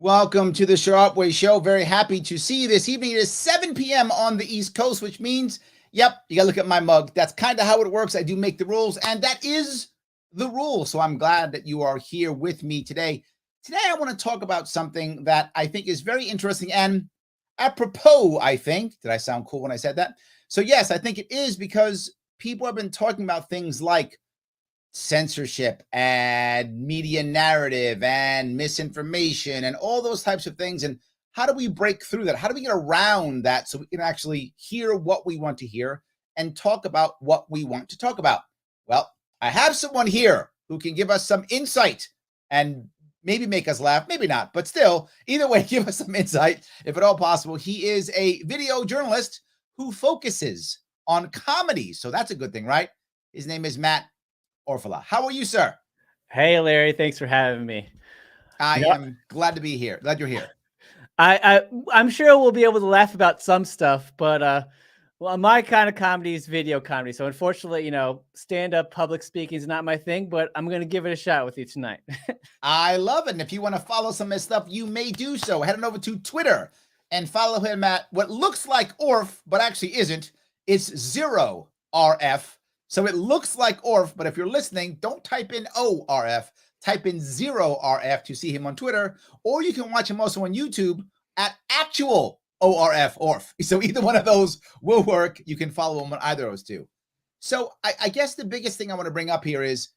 Welcome to the Sharpway Show. Very happy to see you this evening. It is 7 p.m. on the East Coast, which means, yep, you got to look at my mug. That's kind of how it works. I do make the rules, and that is the rule. So I'm glad that you are here with me today. Today, I want to talk about something that I think is very interesting and apropos, I think. Did I sound cool when I said that? So yes, I think it is because people have been talking about things like censorship and media narrative and misinformation and all those types of things. And how do we break through that? How do we get around that so we can actually hear what we want to hear and talk about what we want to talk about? Well, I have someone here who can give us some insight and maybe make us laugh, maybe not, but still, either way, give us some insight if at all possible. He is a video journalist who focuses on comedy. So that's a good thing, right? His name is Matt Orfalea. How are you, sir? Hey, Larry. Thanks for having me. I am glad to be here. Glad you're here. I'm sure we'll be able to laugh about some stuff, but well, my kind of comedy is video comedy. So unfortunately, stand-up public speaking is not my thing, but I'm going to give it a shot with you tonight. I love it. And if you want to follow some of his stuff, you may do so. Head on over to Twitter and follow him at what looks like Orf, but actually isn't. It's 0RF. So it looks like Orf, but if you're listening, don't type in ORF, type in 0RF to see him on Twitter, or you can watch him also on YouTube at actual ORF Orf. So either one of those will work. You can follow him on either of those two. So I guess the biggest thing I want to bring up here is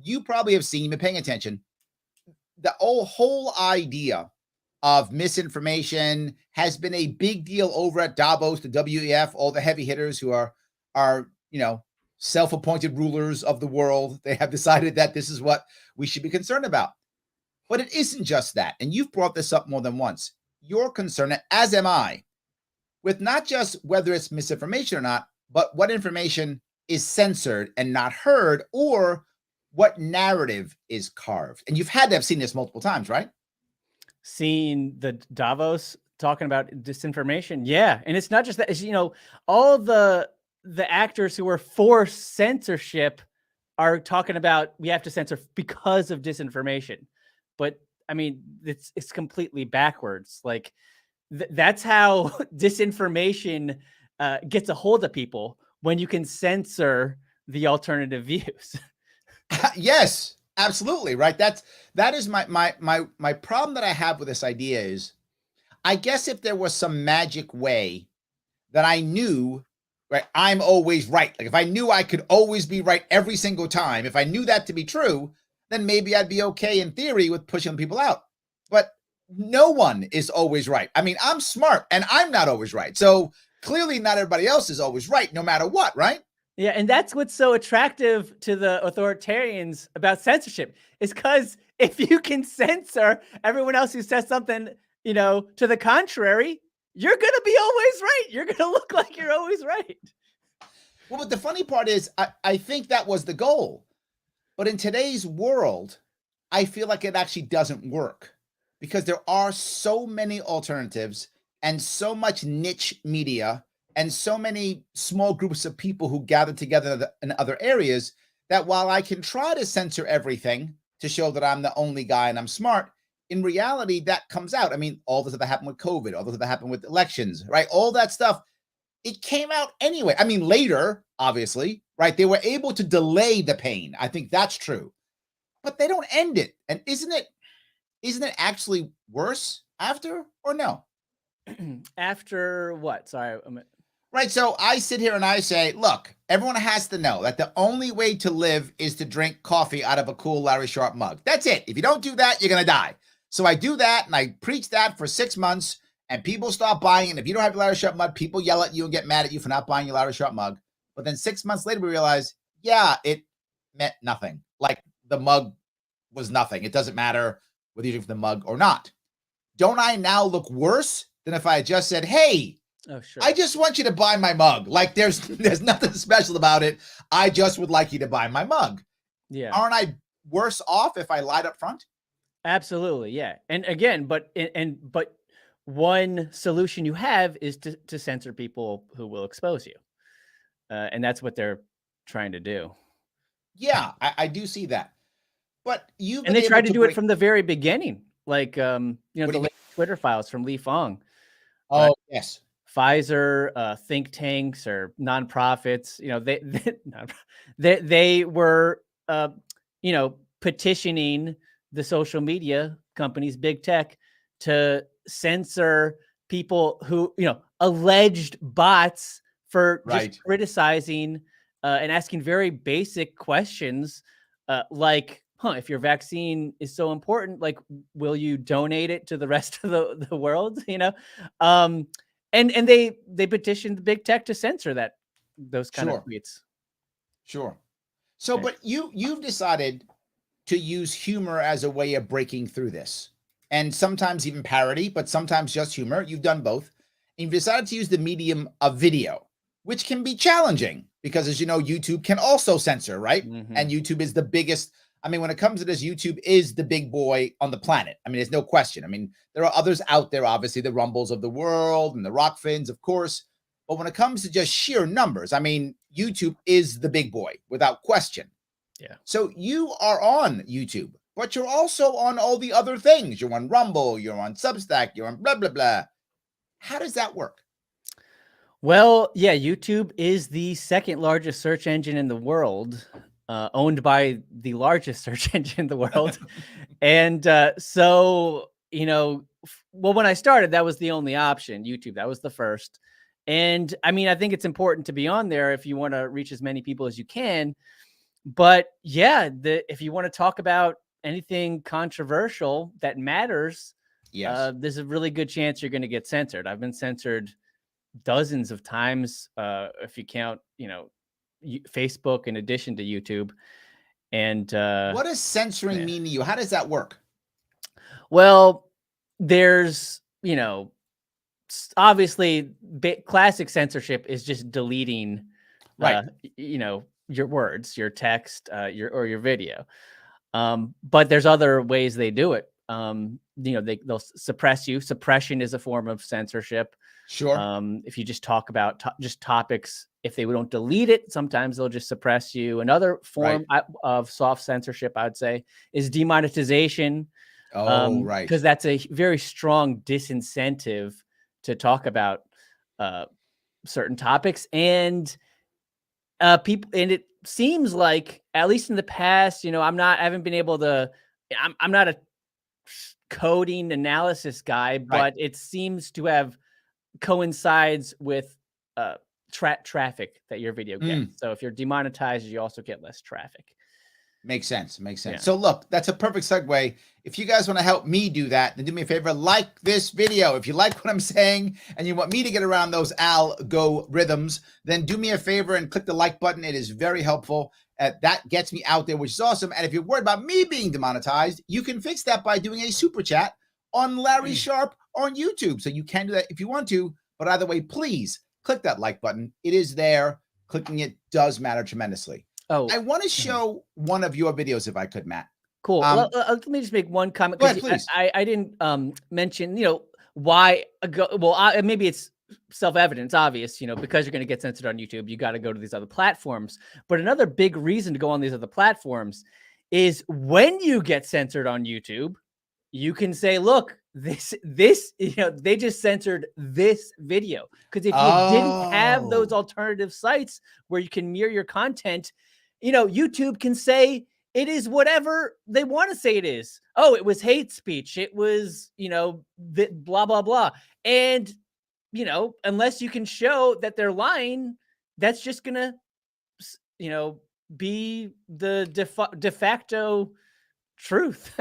you probably have seen, been paying attention, the whole idea of misinformation has been a big deal over at Davos, the WEF, all the heavy hitters who are self-appointed rulers of the world. They have decided that this is what we should be concerned about. But it isn't just that. And you've brought this up more than once. You're concerned, as am I, with not just whether it's misinformation or not, but what information is censored and not heard, or what narrative is carved. And you've had to have seen this multiple times, right? Seen the Davos talking about disinformation. Yeah. And it's not just that, it's, all the actors who are for censorship are talking about we have to censor because of disinformation. But I mean, it's completely backwards. Like that's how disinformation gets a hold of people, when you can censor the alternative views. Yes, absolutely. Right. That is my problem that I have with this idea is, I guess if there was some magic way that I knew, right, I'm always right. Like if I knew I could always be right every single time, if I knew that to be true, then maybe I'd be okay in theory with pushing people out. But no one is always right. I mean, I'm smart and I'm not always right. So clearly not everybody else is always right, no matter what, right? Yeah, and that's what's so attractive to the authoritarians about censorship, is because if you can censor everyone else who says something, to the contrary, you're going to be always right. You're going to look like you're always right. Well, but the funny part is, I think that was the goal. But in today's world, I feel like it actually doesn't work, because there are so many alternatives and so much niche media and so many small groups of people who gather together in other areas, that while I can try to censor everything to show that I'm the only guy and I'm smart, in reality, that comes out. I mean, all this that happened with COVID, all this that happened with elections, right? All that stuff, it came out anyway. I mean, later, obviously, right? They were able to delay the pain. I think that's true, but they don't end it. And isn't it actually worse after, or no? After what? Sorry. Right. So I sit here and I say, look, everyone has to know that the only way to live is to drink coffee out of a cool Larry Sharp mug. That's it. If you don't do that, you're going to die. So I do that, and I preach that for 6 months, and people stop buying it. And if you don't have your Larry Sharp mug, people yell at you and get mad at you for not buying your Larry Sharp mug. But then 6 months later, we realize, yeah, it meant nothing. Like the mug was nothing. It doesn't matter whether you drink the mug or not. Don't I now look worse than if I just said, hey, oh, sure, I just want you to buy my mug. Like there's nothing special about it. I just would like you to buy my mug. Yeah. Aren't I worse off if I lied up front? Absolutely. Yeah. And again, but one solution you have is to censor people who will expose you. And that's what they're trying to do. Yeah, I do see that. But they tried to do it from the very beginning. Like, Twitter files from Lee Fong, right? Oh, yes. Pfizer, think tanks or nonprofits, they were, petitioning the social media companies, big tech, to censor people who, alleged bots for just Right. criticizing and asking very basic questions, like, if your vaccine is so important, like, will you donate it to the rest of the world? Um, and they petitioned big tech to censor those kind of Sure. tweets. Sure. So, Yeah. but you've decided to use humor as a way of breaking through this, and sometimes even parody, but sometimes just humor. You've done both. And you've decided to use the medium of video, which can be challenging because, as you know, YouTube can also censor, right? Mhm. And YouTube is the biggest. I mean, when it comes to this, YouTube is the big boy on the planet. I mean, there's no question. I mean, there are others out there, obviously, the Rumbles of the world and the Rockfins, of course. But when it comes to just sheer numbers, I mean, YouTube is the big boy without question. Yeah. So you are on YouTube, but you're also on all the other things. You're on Rumble, you're on Substack, you're on blah, blah, blah. How does that work? Well, yeah, YouTube is the second largest search engine in the world, owned by the largest search engine in the world. And so, well, when I started, that was the only option, YouTube. That was the first. And I mean, I think it's important to be on there if you want to reach as many people as you can. But yeah, if you want to talk about anything controversial that matters, Yes. there's a really good chance you're going to get censored. I've been censored dozens of times, if you count, Facebook in addition to YouTube. And What does censoring yeah. mean to you? How does that work? Well, there's, obviously classic censorship is just deleting, Right. your words, your text, your video. But there's other ways they do it. They'll suppress you. Suppression is a form of censorship. Sure. If you just talk about just topics, if they don't delete it, sometimes they'll just suppress you. Another form of soft censorship, I'd say, is demonetization. Oh, right. Because that's a very strong disincentive to talk about certain topics. And people, and it seems like, at least in the past, I haven't been able to, I'm not a coding analysis guy, but it seems to have coincides with traffic that your video gets. So if you're demonetized, you also get less traffic. Makes sense. Makes sense. Yeah. So look, that's a perfect segue. If you guys want to help me do that, then do me a favor, like this video. If you like what I'm saying and you want me to get around those algorithms, then do me a favor and click the like button. It is very helpful. That gets me out there, which is awesome. And if you're worried about me being demonetized, you can fix that by doing a super chat on Larry Sharp on YouTube. So you can do that if you want to. But either way, please click that like button. It is there. Clicking it does matter tremendously. Oh, I want to show one of your videos if I could, Matt. Cool. Let me just make one comment. Go ahead, please. I didn't mention, why go. Well, maybe it's self-evident, it's obvious, because you're going to get censored on YouTube, you got to go to these other platforms. But another big reason to go on these other platforms is when you get censored on YouTube, you can say, look, this, they just censored this video. Because if you didn't have those alternative sites where you can mirror your content, YouTube can say it is whatever they want to say it is. Oh, it was hate speech. It was, blah, blah, blah. And, unless you can show that they're lying, that's just going to, be the de facto truth.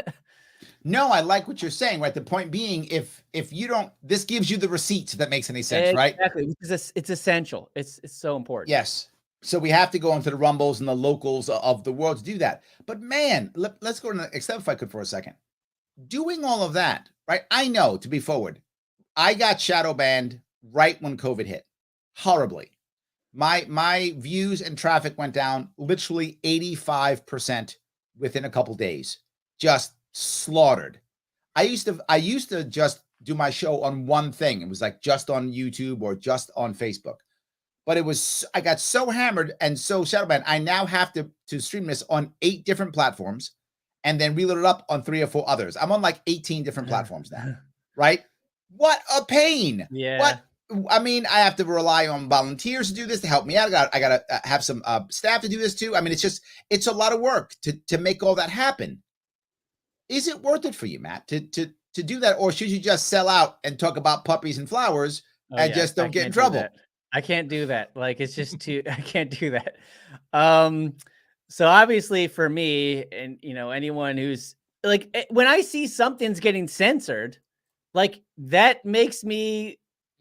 No, I like what you're saying, right? The point being, if you don't, this gives you the receipts, if that makes any sense, right? Exactly. It's essential. It's so important. Yes. So we have to go into the Rumbles and the locals of the world to do that. But man, let's go to the next step if I could for a second. Doing all of that, right? I know, to be forward, I got shadow banned right when COVID hit, horribly. My views and traffic went down literally 85% within a couple days, just slaughtered. I used to just do my show on one thing. It was like just on YouTube or just on Facebook. But I got so hammered and so shadow banned. I now have to stream this on 8 different platforms and then reload it up on 3 or 4 others. I'm on like 18 different platforms now. right? What a pain. Yeah. What I mean, I have to rely on volunteers to do this to help me out. I got to have some staff to do this too. I mean, it's a lot of work to make all that happen. Is it worth it for you, Matt, to do that, or should you just sell out and talk about puppies and flowers and Yeah, just I don't get in can't do trouble? that. I can't do that. Like, it's just too I can't do that. So obviously for me and, anyone who's like, when I see something's getting censored, like, that makes me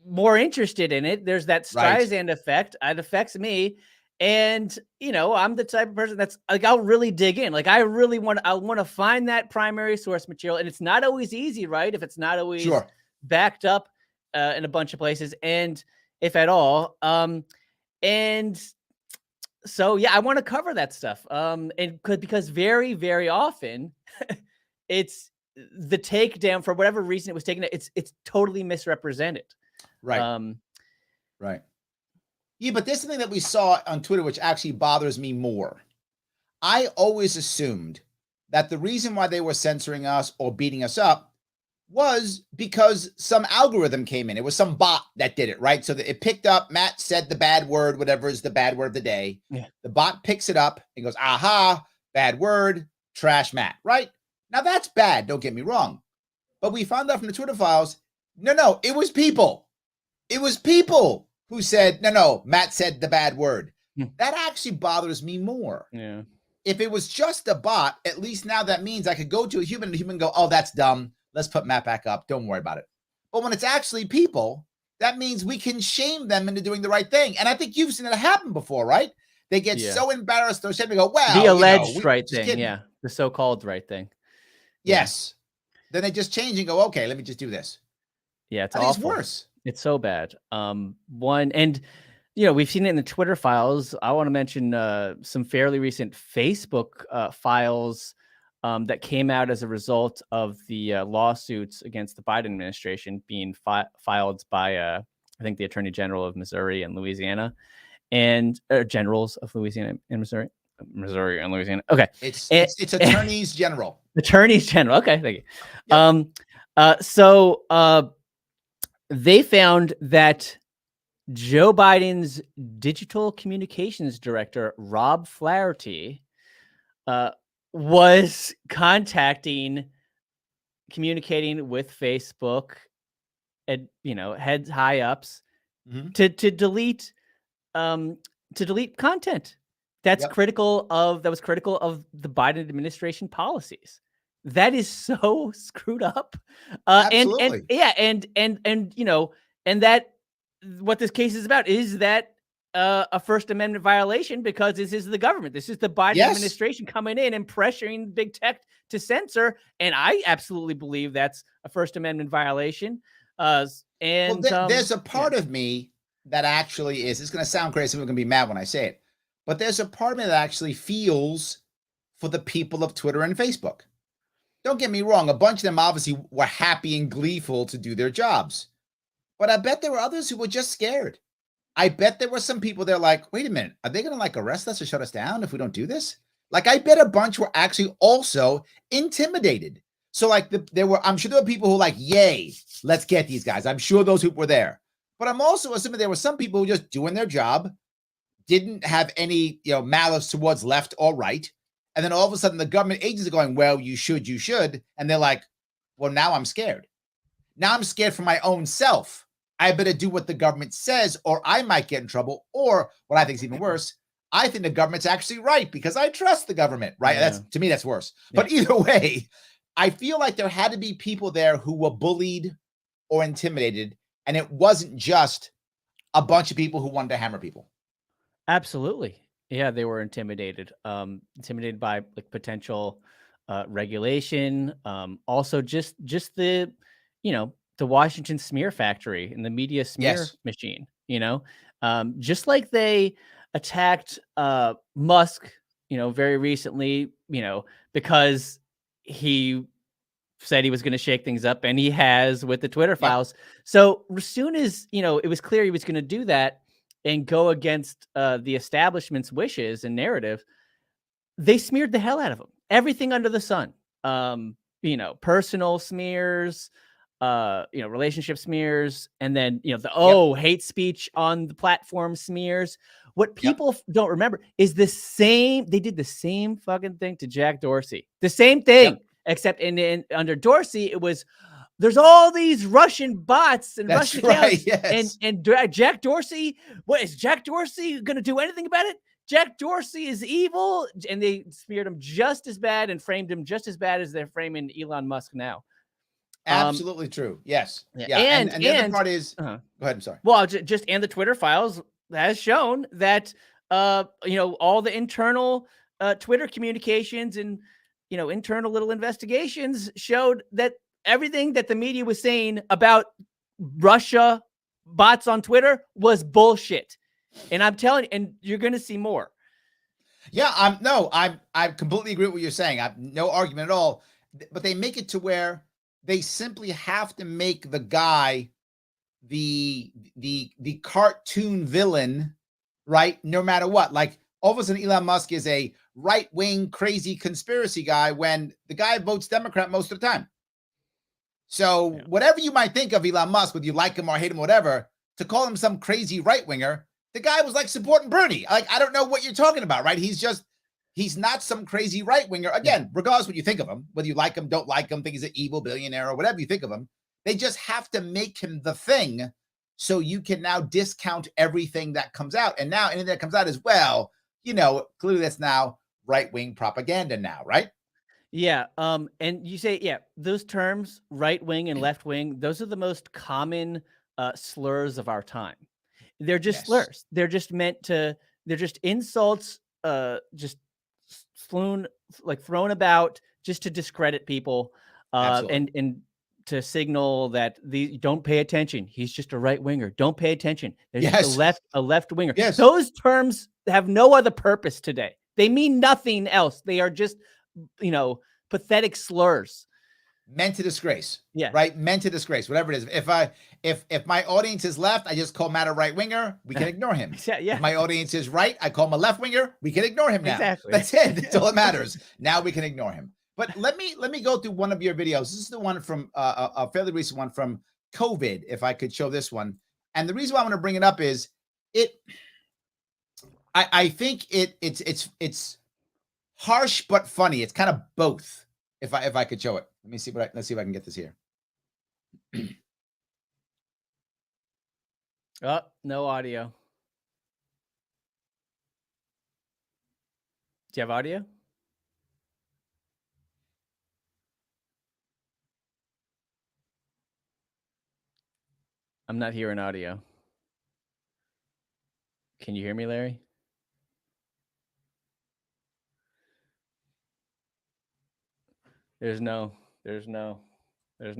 more interested in it. There's that Right. Streisand effect. It affects me. And, I'm the type of person that's like, I'll really dig in. Like, I want to find that primary source material. And it's not always easy, right? If it's not always Sure. backed up in a bunch of places, and if at all. And so, yeah, I want to cover that stuff. Because very, very often it's the takedown, for whatever reason it was taken. It's totally misrepresented. Right. Right. Yeah, but there's something that we saw on Twitter which actually bothers me more. I always assumed that the reason why they were censoring us or beating us up was because some algorithm came in. It was some bot that did it, right? So that it picked up, Matt said the bad word, whatever is the bad word of the day. Yeah. The bot picks it up and goes, aha, bad word, trash Matt, right? Now that's bad, don't get me wrong. But we found out from the Twitter files, no, it was people. It was people who said, no, Matt said the bad word. That actually bothers me more. Yeah. If it was just a bot, at least now that means I could go to a human and the human go, oh, that's dumb. Let's put Matt back up. Don't worry about it. But when it's actually people, that means we can shame them into doing the right thing. And I think you've seen it happen before, right? They get so embarrassed or ashamed to go, well, the alleged right thing. Kidding. Yeah. The so-called right thing. Yes. Then they just change and go, okay, let me just do this. Yeah, it's awful. It's worse. It's so bad. We've seen it in the Twitter files. I want to mention some fairly recent Facebook files that came out as a result of the lawsuits against the Biden administration being filed by, I think, the Attorney General of Missouri and Louisiana, and generals of Louisiana and Missouri and Louisiana. Okay, it's attorneys general. Attorneys General. Okay, thank you. Yep. They found that Joe Biden's digital communications director, Rob Flaherty, was communicating with Facebook and, heads high ups to delete content that was critical of the Biden administration policies. That is so screwed up. Absolutely. And that what this case is about is that a First Amendment violation, because this is the government. This is the Biden administration coming in and pressuring big tech to censor. And I absolutely believe that's a First Amendment violation. There's a part of me that actually is, it's going to sound crazy. We're going to be mad when I say it, but there's a part of me that actually feels for the people of Twitter and Facebook. Don't get me wrong. A bunch of them obviously were happy and gleeful to do their jobs. But I bet there were others who were just scared. I bet there were some people there like, wait a minute, are they going to arrest us or shut us down if we don't do this? Like, I bet a bunch were actually also intimidated. So I'm sure there were people who yay, let's get these guys. I'm sure those people were there. But I'm also assuming there were some people who were just doing their job, didn't have any, malice towards left or right. And then all of a sudden the government agents are going, well, you should. And they're like, well, now I'm scared. Now I'm scared for my own self. I better do what the government says, or I might get in trouble. Or what I think is even worse, I think the government's actually right because I trust the government, right? Yeah. To me, that's worse. Yeah. But either way, I feel like there had to be people there who were bullied or intimidated. And it wasn't just a bunch of people who wanted to hammer people. Absolutely. Yeah, they were intimidated. Intimidated by potential regulation. Also just the, the Washington smear factory and the media smear machine, just like they attacked Musk, very recently, because he said he was going to shake things up, and he has with the Twitter files. So as soon as, it was clear he was going to do that and go against the establishment's wishes and narrative, they smeared the hell out of him. Everything under the sun, personal smears, relationship smears, and then the hate speech on the platform smears. What people don't remember is they did the same fucking thing to Jack Dorsey. The same thing, except under Dorsey, it was there's all these Russian bots and Russian accounts, and Jack Dorsey, what is Jack Dorsey going to do anything about it? Jack Dorsey is evil, and they smeared him just as bad and framed him just as bad as they're framing Elon Musk now. Absolutely true. Yes. Yeah. And the other part is, go ahead. I'm sorry. Well, and the Twitter files has shown that, all the internal Twitter communications and, internal little investigations showed that everything that the media was saying about Russia bots on Twitter was bullshit. And I'm telling you, and you're going to see more. Yeah. I completely agree with what you're saying. I've no argument at all, but they make it to where they simply have to make the guy the cartoon villain, right? No matter what. Like all of a sudden Elon Musk is a right-wing crazy conspiracy guy when the guy votes Democrat most of the time. So whatever you might think of Elon Musk, whether you like him or hate him, whatever, to call him some crazy right-winger, the guy was like supporting Bernie. Like, I don't know what you're talking about, right? He's not some crazy right-winger. Again, regardless what you think of him, whether you like him, don't like him, think he's an evil billionaire or whatever you think of him, they just have to make him the thing so you can now discount everything that comes out. And now anything that comes out is, well, clearly that's now right-wing propaganda now, right? Yeah. And you say, those terms, right-wing and left-wing, those are the most common slurs of our time. They're just slurs. They're just they're just insults, just thrown about just to discredit people, and to signal that don't pay attention. He's just a right winger. Don't pay attention. There's just a left winger. Yes. Those terms have no other purpose today. They mean nothing else. They are just, pathetic slurs. Meant to disgrace. Yeah. Right. Meant to disgrace. Whatever it is. If my audience is left, I just call Matt a right winger. We can ignore him. Yeah. If my audience is right, I call him a left winger. We can ignore him now. Exactly. That's it. That's all that matters. Now we can ignore him. But let me go through one of your videos. This is the one from a fairly recent one from COVID. If I could show this one, and the reason why I want to bring it up is I think it's harsh but funny. It's kind of both. If I could show it, let's see if I can get this here. Oh, no audio. Do you have audio? I'm not hearing audio. Can you hear me, Larry? There's no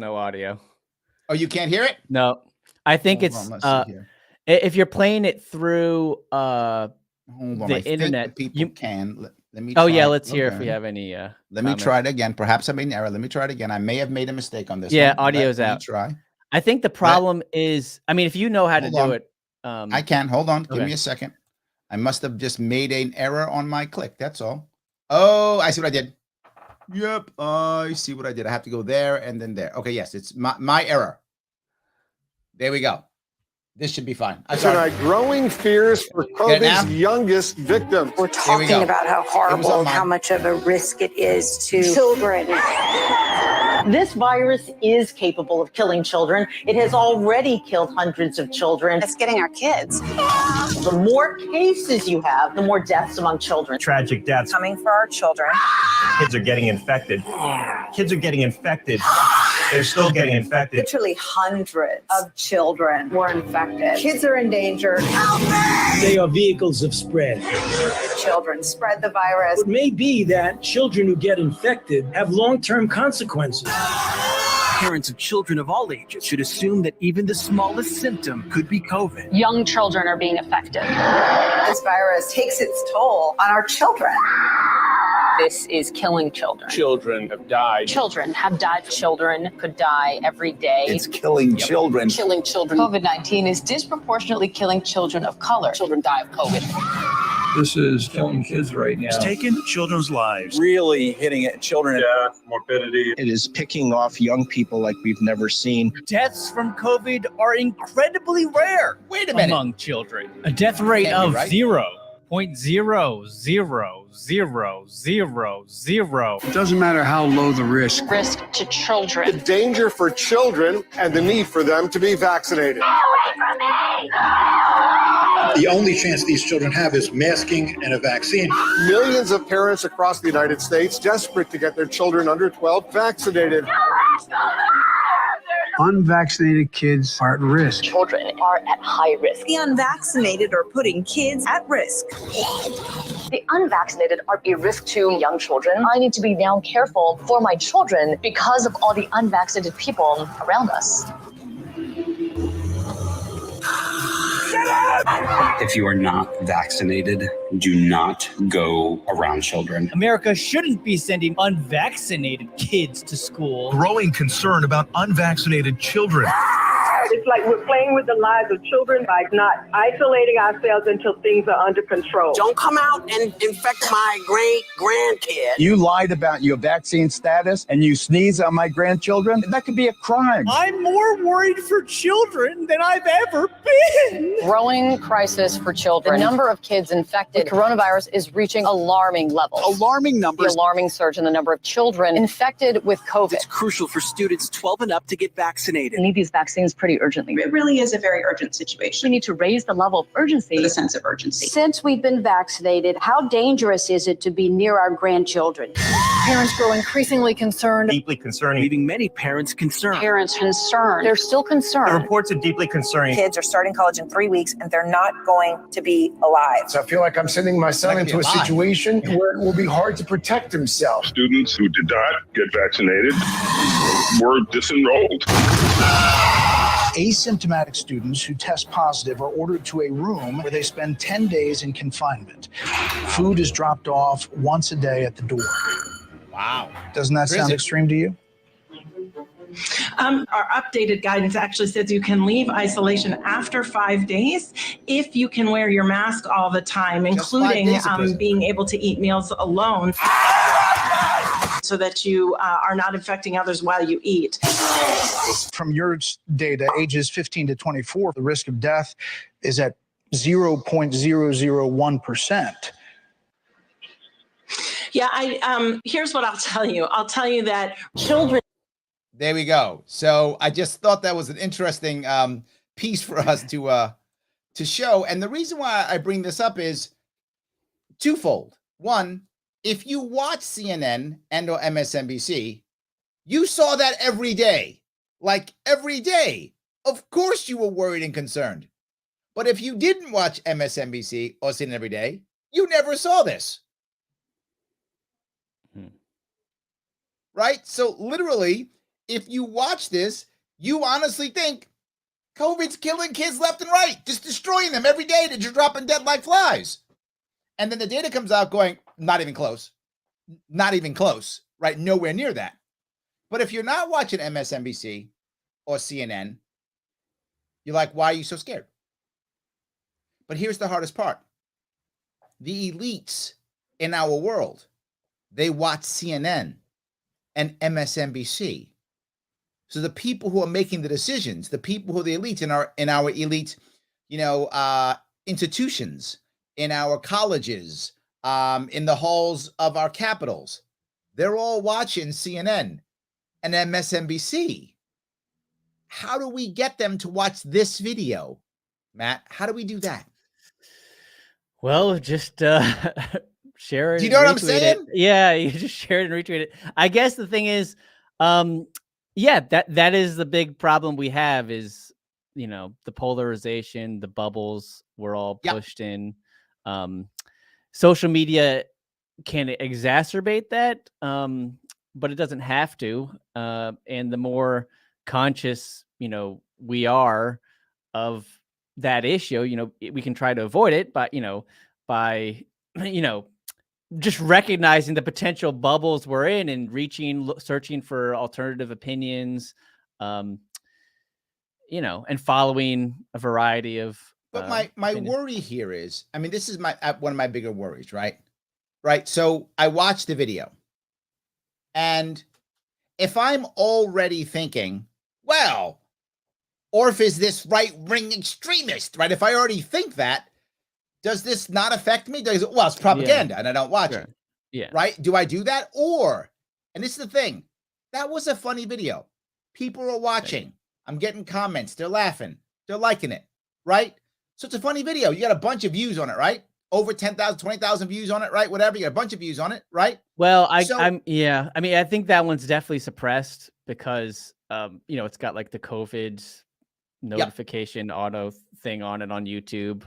audio. Oh, you can't hear it? No. I think if you're playing it through the internet, people can. Let me. Oh yeah, let's hear if we have any. Let me try it again. Perhaps I made an error. Let me try it again. I may have made a mistake on this. Yeah, one. audio's out. Try. I think the problem is, if you know how to do it, I can. Hold on. Give me a second. I must have just made an error on my click. That's all. Oh, I see what I did. Yep, I see what I did. I have to go there and then there. Okay, yes, it's my error. There we go. This should be fine. Tonight, growing fears for COVID's youngest victims. We're talking about how horrible, how much of a risk it is to children. This virus is capable of killing children. It has already killed hundreds of children. It's getting our kids. The more cases you have, the more deaths among children. Tragic deaths. Coming for our children. Kids are getting infected. Kids are getting infected. They're still getting infected. Literally hundreds of children were infected. Kids are in danger. They are vehicles of spread. Children spread the virus. It may be that children who get infected have long-term consequences. Parents of children of all ages should assume that even the smallest symptom could be COVID. Young children are being affected. This virus takes its toll on our children. This is killing children. Children have died. Children have died. Children could die every day. It's killing children. Killing children. COVID-19 is disproportionately killing children of color. Children die of COVID. This is killing kids right now. It's taken children's lives. Really hitting at children. Death, morbidity. It is picking off young people like we've never seen. Deaths from COVID are incredibly rare. Wait a minute. Among children. A death rate Can't be of right. 0.0000000. It doesn't matter how low the risk. Risk to children. The danger for children and the need for them to be vaccinated. The only chance these children have is masking and a vaccine. Millions of parents across the United States desperate to get their children under 12 vaccinated. Unvaccinated kids are at risk. Children are at high risk. The unvaccinated are putting kids at risk. The unvaccinated are a risk to young children. I need to be now careful for my children because of all the unvaccinated people around us. If you are not vaccinated, do not go around children. America shouldn't be sending unvaccinated kids to school. Growing concern about unvaccinated children. It's like we're playing with the lives of children by not isolating ourselves until things are under control. Don't come out and infect my great-grandkid. You lied about your vaccine status and you sneeze on my grandchildren? That could be a crime. I'm more worried for children than I've ever been. Growing crisis for children. The number of kids infected with coronavirus is reaching alarming levels. Alarming The numbers. alarming surge in the number of children infected with COVID. It's crucial for students 12 and up to get vaccinated. We need these vaccines pretty urgently. It really is a very urgent situation. We need to raise the level of urgency. The sense of urgency. Since we've been vaccinated, how dangerous is it to be near our grandchildren? Parents grow increasingly concerned. Deeply concerning. Leaving many parents concerned. Parents concerned. They're still The concerned. reports are deeply concerning. Kids are starting college in 3 weeks and they're not going to be alive. So I feel like I'm sending my son Not gonna into a be alive. situation where it will be hard to protect himself. Students who did not get vaccinated were disenrolled. Asymptomatic students who test positive are ordered to a room where they spend 10 days in confinement. Food is dropped off once a day at the door. Wow. Doesn't that sound Crazy. extreme to you? Our updated guidance actually says you can leave isolation after 5 days if you can wear your mask all the time, Just 5 including days of prison. being able to eat meals alone so that you are not infecting others while you eat. From your data, ages 15 to 24, the risk of death is at 0.001%. Yeah, here's what I'll tell you. I'll tell you that children. There we go. So I just thought that was an interesting piece for us to show. And the reason why I bring this up is twofold. One, if you watch CNN and or MSNBC, you saw that every day. Like every day. Of course you were worried and concerned. But if you didn't watch MSNBC or CNN every day, you never saw this. Right? So literally, if you watch this, you honestly think COVID's killing kids left and right, just destroying them every day. They're just dropping dead like flies. And then the data comes out going, not even close. Not even close, right? Nowhere near that. But if you're not watching MSNBC or CNN, you're like, why are you so scared? But here's the hardest part. The elites in our world, they watch CNN and MSNBC. So the people who are making the decisions, the people who are the elites in our elite, institutions, in our colleges, in the halls of our capitals, they're all watching CNN and MSNBC. How do we get them to watch this video, Matt? How do we do that? Well, just share it. Do you know what I'm retweet saying? it. Yeah, you just share it and retweet it. I guess the thing is, yeah, that is the big problem we have is, the polarization, the bubbles we're all pushed in. Social media can exacerbate that, but it doesn't have to. And the more conscious, we are of that issue, we can try to avoid it, but, by just recognizing the potential bubbles we're in and searching for alternative opinions, and following a variety of But my opinion. worry here is, I mean, this is my one of my bigger worries, right? Right. So I watched the video, and if I'm already thinking, well, Orf is this right-wing extremist, right? If I already think that, does this not affect me? Well, it's propaganda, and I don't watch it. Yeah. Right? Do I do that? Or, and this is the thing, that was a funny video. People are watching. I'm getting comments. They're laughing. They're liking it. Right? So it's a funny video. You got a bunch of views on it, right? Over 10,000, 20,000 views on it, right? Whatever. You got a bunch of views on it, right? Well, I mean, I think that one's definitely suppressed because, it's got like the COVID notification auto thing on it on YouTube.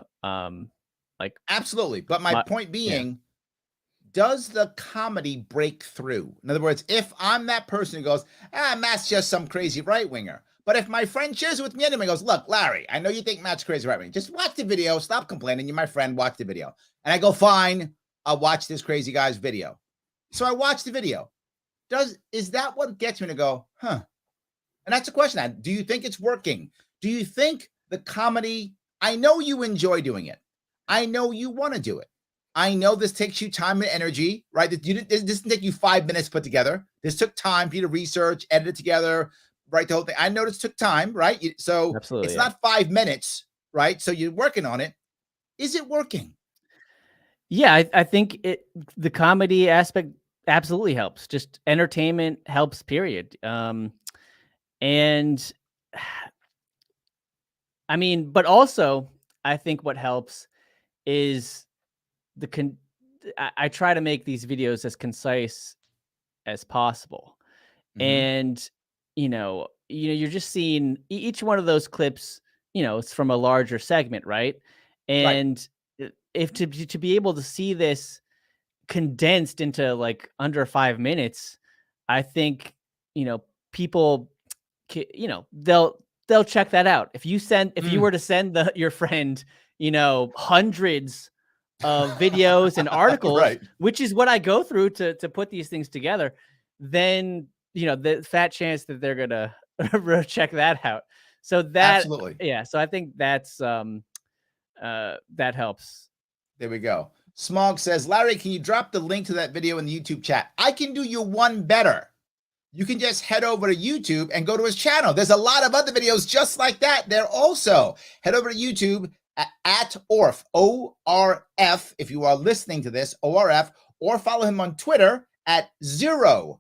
Absolutely. But my point being, does the comedy break through? In other words, if I'm that person who goes, Matt's just some crazy right winger. But if my friend shares it with me anyway, goes, look, Larry, I know you think Matt's crazy right winger. Just watch the video. Stop complaining. You're my friend. Watch the video. And I go, fine. I'll watch this crazy guy's video. So I watch the video. Is that what gets me to go, huh? And that's a question. Do you think it's working? Do you think the comedy, I know you enjoy doing it. I know you want to do it. I know this takes you time and energy, right? This didn't take you 5 minutes to put together. This took time for you to research, edit it together, write the whole thing. I know this took time, right? So it's not 5 minutes, right? So you're working on it. Is it working? Yeah, I think the comedy aspect absolutely helps. Just entertainment helps, period. And I mean, but also I think what helps is I try to make these videos as concise as possible. And, you're just seeing each one of those clips, it's from a larger segment, right? And if to be able to see this condensed into like under 5 minutes, I think, people, they'll check that out. If you were to send your friend, hundreds of videos and articles, which is what I go through to put these things together, then, the fat chance that they're going to check that out. So that, so I think that's, that helps. There we go. Smog says, Larry, can you drop the link to that video in the YouTube chat? I can do you one better. You can just head over to YouTube and go to his channel. There's a lot of other videos just like that there also. Head over to YouTube at Orf, O-R-F, if you are listening to this, O-R-F, or follow him on Twitter at 0RF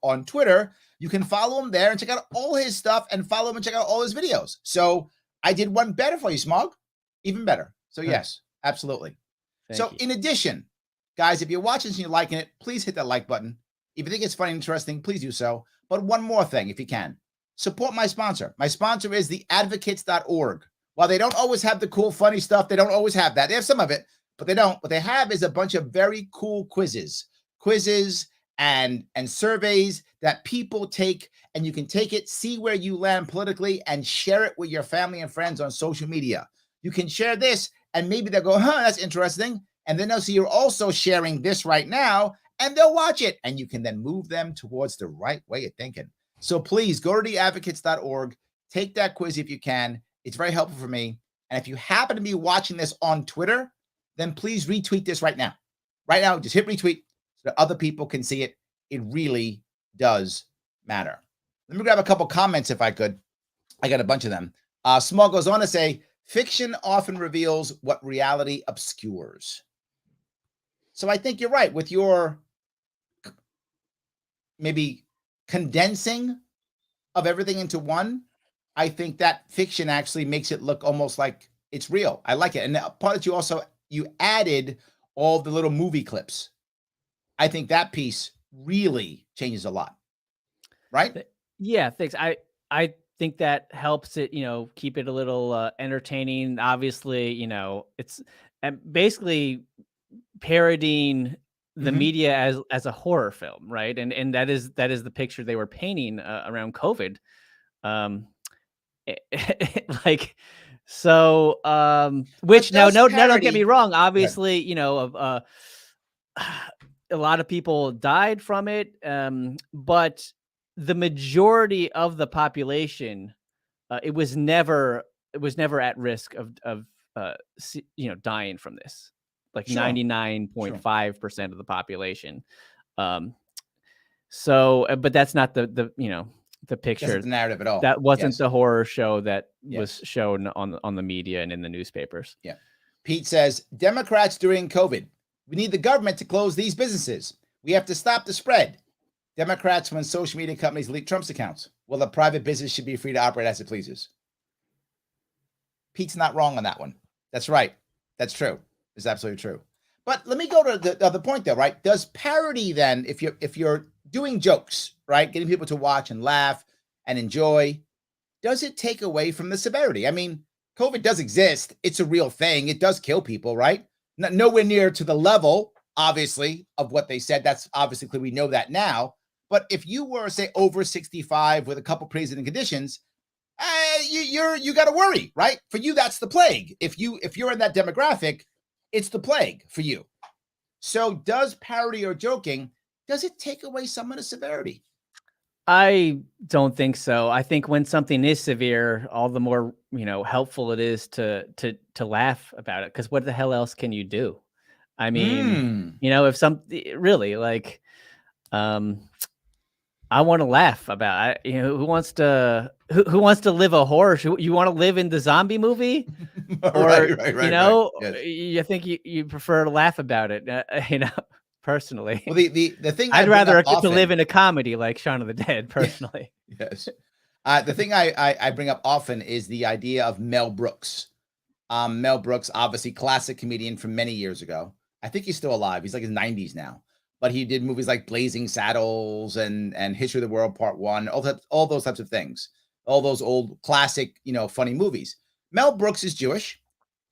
on Twitter. You can follow him there and check out all his stuff and follow him and check out all his videos. So I did one better for you, Smog. Even better. So yes, absolutely. So in addition, guys, if you're watching this and you're liking it, please hit that like button. If you think it's funny and interesting, please do so. But one more thing, if you can, support my sponsor. My sponsor is theadvocates.org. While they don't always have the cool, funny stuff, they don't always have that. They have some of it, but they don't. What they have is a bunch of very cool quizzes and surveys that people take, and you can take it, see where you land politically, and share it with your family and friends on social media. You can share this, and maybe they'll go, that's interesting. And then they'll see you're also sharing this right now, and they'll watch it. And you can then move them towards the right way of thinking. So please go to theadvocates.org. Take that quiz if you can. It's very helpful for me. And if you happen to be watching this on Twitter, then please retweet this right now. Right now, just hit retweet so that other people can see it. It really does matter. Let me grab a couple comments if I could. I got a bunch of them. Small goes on to say, fiction often reveals what reality obscures. So I think you're right with your maybe condensing of everything into one. I think that fiction actually makes it look almost like it's real. I like it. And the part that you added all the little movie clips. I think that piece really changes a lot. Right? Yeah, thanks. I think that helps it, keep it a little entertaining. Obviously, it's basically parodying the media as a horror film, right? And that is the picture they were painting around COVID. Which now don't get me wrong. Obviously, a lot of people died from it, but the majority of the population, it was never was never at risk of dying from this. Like 99.5% of the population. So, but that's not the picture. That's not the narrative at all. That wasn't the horror show that was shown on the media and in the newspapers. Yeah. Pete says, Democrats during COVID, we need the government to close these businesses. We have to stop the spread. Democrats when social media companies leak Trump's accounts. Well, the private business should be free to operate as it pleases. Pete's not wrong on that one. That's right. That's true. It's absolutely true. But let me go to the other point, though, right? Does parody then, if you're doing jokes, right, getting people to watch and laugh and enjoy, does it take away from the severity? I mean, COVID does exist. It's a real thing. It does kill people, right? Nowhere near to the level, obviously, of what they said. That's obviously clear. We know that now. But if you were, say, over 65 with a couple pre-existing conditions, you got to worry, right? For you, that's the plague. If you're in that demographic, it's the plague for you. So does parody or joking, does it take away some of the severity? I don't think so. I think when something is severe, all the more, helpful it is to laugh about it. Because what the hell else can you do? I mean, if really like, I want to laugh about it. Who wants to live a horror? You want to live in the zombie movie, or right. You think you prefer to laugh about it? Personally. Well, the thing I'd rather get to live in a comedy like Shaun of the Dead. Personally, yes. The thing I bring up often is the idea of Mel Brooks. Mel Brooks, obviously classic comedian from many years ago. I think he's still alive. He's like his 90s now. But he did movies like Blazing Saddles and History of the World Part 1, all those types of things, all those old classic, funny movies. Mel Brooks is Jewish,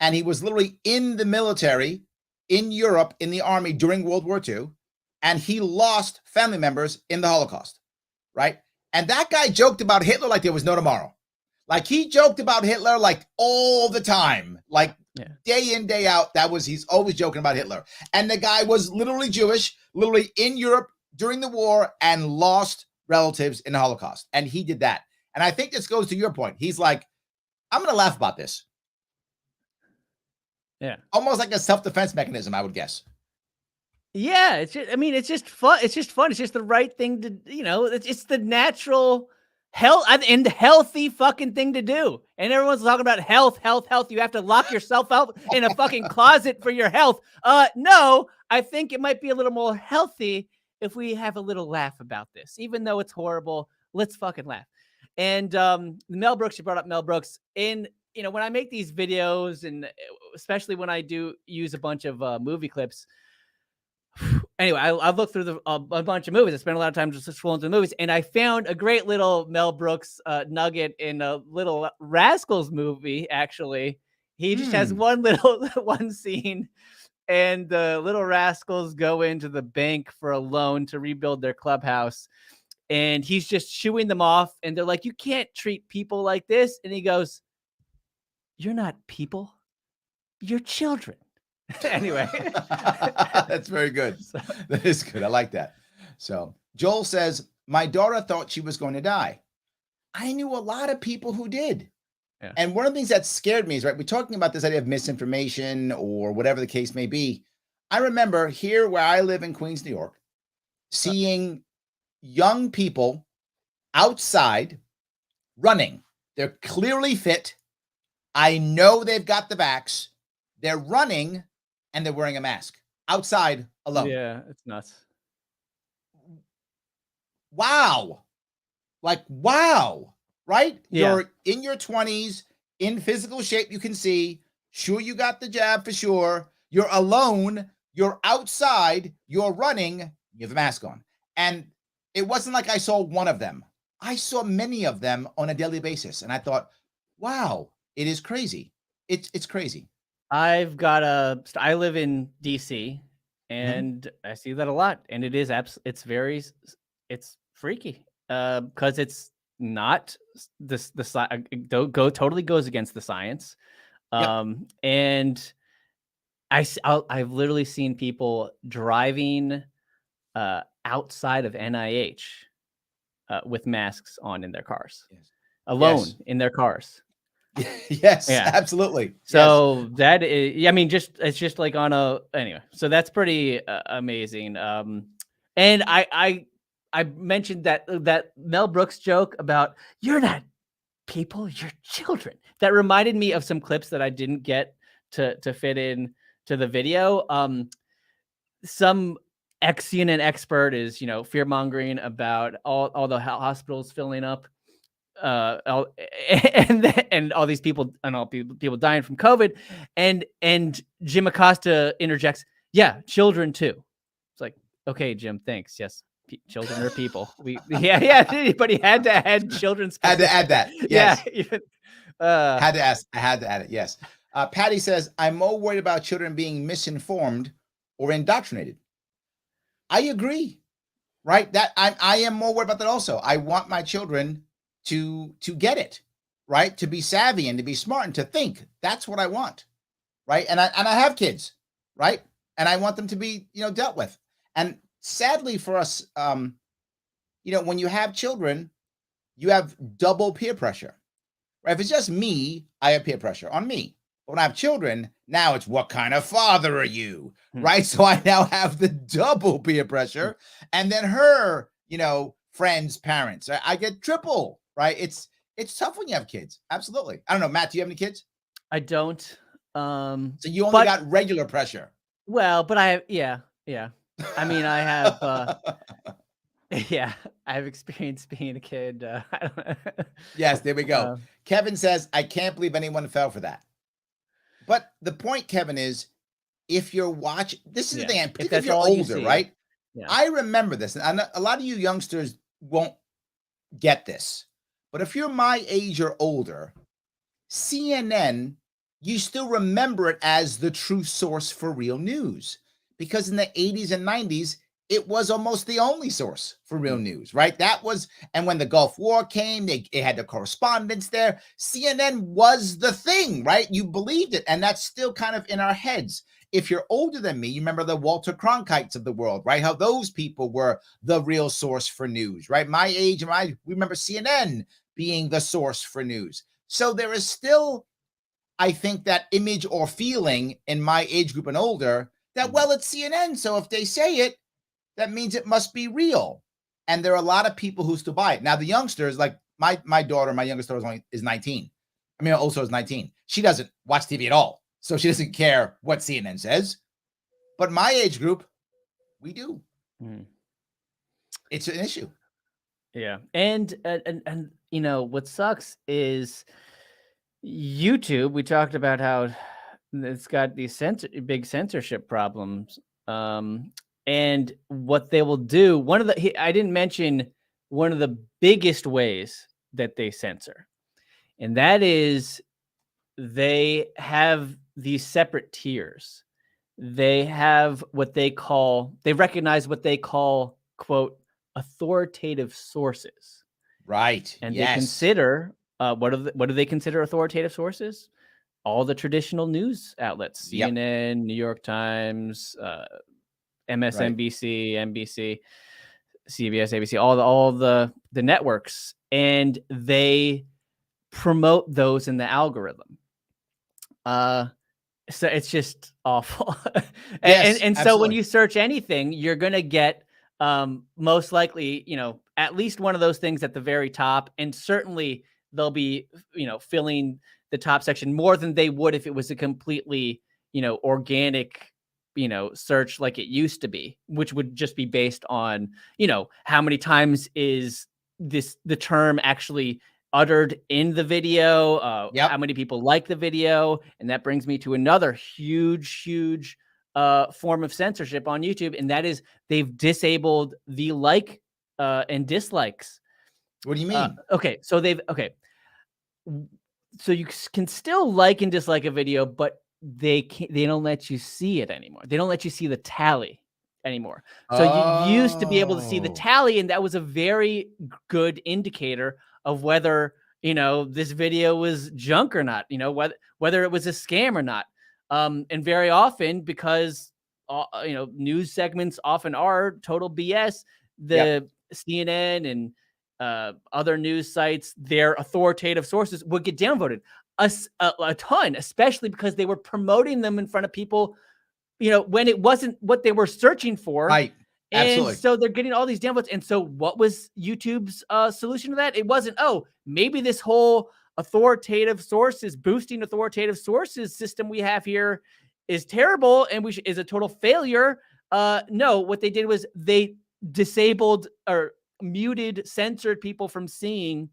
and he was literally in the military in Europe in the army during World War II, and he lost family members in the Holocaust, right? And that guy joked about Hitler like there was no tomorrow. Like he joked about Hitler like all the time, like day in, day out. He's always joking about Hitler. And the guy was literally Jewish, literally in Europe during the war and lost relatives in the Holocaust. And he did that. And I think this goes to your point. He's like, I'm going to laugh about this. Yeah. Almost like a self-defense mechanism, I would guess. Yeah. It's just fun. It's just fun. It's just the right thing to, it's the natural and healthy fucking thing to do. And everyone's talking about health. You have to lock yourself out in a fucking closet for your health. No, I think it might be a little more healthy if we have a little laugh about this, even though it's horrible. Let's fucking laugh. And Mel Brooks, you brought up Mel Brooks. And, when I make these videos, and especially when I do use a bunch of movie clips, anyway, I've looked through a bunch of movies. I spent a lot of time just scrolling through the movies, and I found a great little Mel Brooks nugget in a Little Rascals movie. Actually, he just has one scene, and the Little Rascals go into the bank for a loan to rebuild their clubhouse, and he's just shooing them off, and they're like, "You can't treat people like this," and he goes, "You're not people, you're children." Anyway, that's very good. That is good. I like that. So Joel says, my daughter thought she was going to die. I knew a lot of people who did. Yeah. And one of the things that scared me is, right, we're talking about this idea of misinformation or whatever the case may be. I remember here where I live in Queens, New York, seeing young people outside running. They're clearly fit. I know they've got the vax. They're running and they're wearing a mask outside alone. Yeah, it's nuts. Wow. Like, wow. Right? Yeah. You're in your 20s, in physical shape, you can see. Sure, you got the jab for sure. You're alone. You're outside. You're running. You have a mask on. And it wasn't like I saw one of them. I saw many of them on a daily basis. And I thought, wow, it is crazy. It's crazy. I live in DC, and I see that a lot, and it is it's freaky, because it's not totally goes against the science. And I've literally seen people driving outside of NIH with masks on in their cars, alone in their cars. Yes, Yeah. absolutely. So that is, I mean, it's just like on a anyway. So that's pretty amazing. And I mentioned that Mel Brooks joke about you're not people, you're children. That reminded me of some clips that I didn't get to fit in to the video. Some ex-CNN expert is, fear mongering about all the hospitals filling up, and all these people and all people dying from COVID, and Jim Acosta interjects, "Yeah, children too." It's like, okay, Jim, thanks. Yes, children are people. Yeah, but he had to add children. Had to add that. Yes. Yeah, even, had to ask. I had to add it. Yes. Patty says, "I'm more worried about children being misinformed or indoctrinated." I agree. Right. That I am more worried about that also. I want my children to get it, right? To be savvy and to be smart and to think. That's what I want. Right. And I have kids, right? And I want them to be, dealt with. And sadly for us, when you have children, you have double peer pressure. Right? If it's just me, I have peer pressure on me. But when I have children, now it's what kind of father are you? Right. So I now have the double peer pressure. And then her, friends, parents. I get triple. Right. It's tough when you have kids. Absolutely. I don't know, Matt, do you have any kids? I don't. So you only got regular pressure. Well, but yeah. I mean, I have, yeah, I have experience being a kid. Yes, there we go. Kevin says, I can't believe anyone fell for that. But the point, Kevin, is if you're watching, this is the thing, particularly if you're older, right? Yeah. I remember this, and a lot of you youngsters won't get this. But if you're my age or older, CNN, you still remember it as the true source for real news. Because in the 80s and 90s, it was almost the only source for real news, right? That was, and when the Gulf War came, it had the correspondence there. CNN was the thing, right? You believed it, and that's still kind of in our heads. If you're older than me, you remember the Walter Cronkites of the world, right? How those people were the real source for news, right? My age, we remember CNN being the source for news. So there is still, I think, that image or feeling in my age group and older that, well, it's CNN. So if they say it, that means it must be real. And there are a lot of people who still buy it. Now, the youngsters, like my daughter, my youngest daughter is 19. I mean, also is 19. She doesn't watch TV at all. So she doesn't care what CNN says. But my age group, we do. It's an issue. Yeah. And what sucks is YouTube. We talked about how it's got these big censorship problems. And what they will do, I didn't mention one of the biggest ways that they censor. And that is they have these separate tiers. They have they recognize what they call, quote, authoritative sources. Right. And they consider, what do they consider authoritative sources? All the traditional news outlets, CNN, New York Times, MSNBC, NBC, CBS, ABC, all the networks, and they promote those in the algorithm. So it's just awful. and so when you search anything, you're gonna get most likely, at least one of those things at the very top, and certainly they'll be, filling the top section more than they would if it was a completely, organic, search like it used to be, which would just be based on, how many times is the term actually uttered in the video, how many people like the video. And that brings me to another huge form of censorship on YouTube, and that is they've disabled the like and dislikes. What do you mean? So you can still like and dislike a video, but they don't let you see it anymore. They don't let you see the tally anymore. So you used to be able to see the tally, and that was a very good indicator of whether, this video was junk or not, whether it was a scam or not. And very often, because, news segments often are total BS, the CNN and other news sites, their authoritative sources would get downvoted. a ton, especially because they were promoting them in front of people, when it wasn't what they were searching for. Right. And Absolutely. so they're getting all these downvotes. And so what was YouTube's solution to that? It wasn't, maybe this whole boosting authoritative sources system we have here is terrible and is a total failure. No, what they did was they disabled or muted, censored people from seeing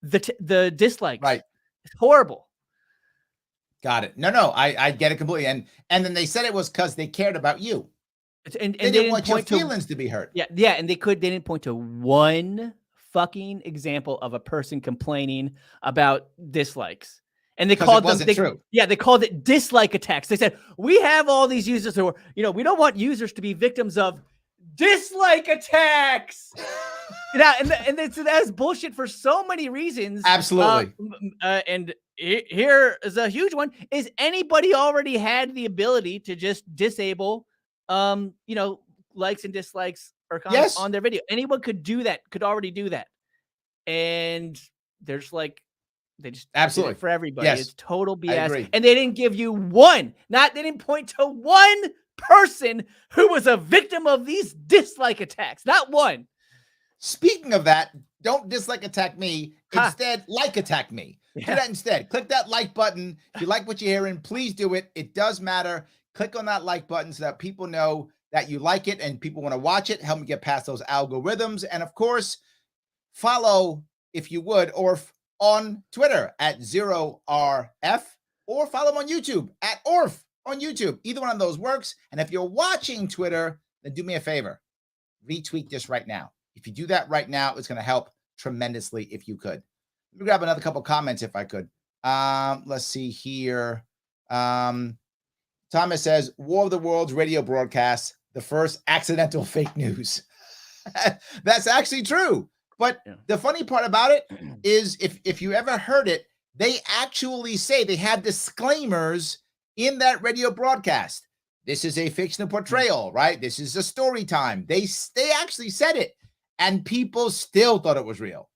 the dislikes. Right. It's horrible. Got it. No, I get it completely. And then they said it was because they cared about you. And they didn't want your feelings to be hurt. Yeah, and they didn't point to one fucking example of a person complaining about dislikes. And they called them true. Yeah, they called it dislike attacks. They said, we have all these users who are, we don't want users to be victims of dislike attacks. And that's bullshit for so many reasons. Absolutely. And here is a huge one: is anybody already had the ability to just disable, likes and dislikes or comments on their video? Anyone could do that. Could already do that. And there's they just absolutely did it for everybody. Yes. It's total BS. And they didn't give you they didn't point to one person who was a victim of these dislike attacks. Not one. Speaking of that, don't dislike attack me. Instead, like attack me. Do that instead. Click that like button. If you like what you're hearing, please do it. It does matter. Click on that like button so that people know that you like it and people want to watch it. Help me get past those algorithms. And of course, follow, if you would, Orf on Twitter at 0RF, or follow him on YouTube at Orf on YouTube. Either one of those works. And if you're watching Twitter, then do me a favor. Retweet this right now. If you do that right now, it's going to help tremendously if you could. Let me grab another couple comments if I could. Let's see here. Thomas says, War of the Worlds radio broadcast, the first accidental fake news. That's actually true. But the funny part about it is if you ever heard it, they actually say they have disclaimers in that radio broadcast. This is a fictional portrayal, right? This is a story time. They actually said it, and people still thought it was real.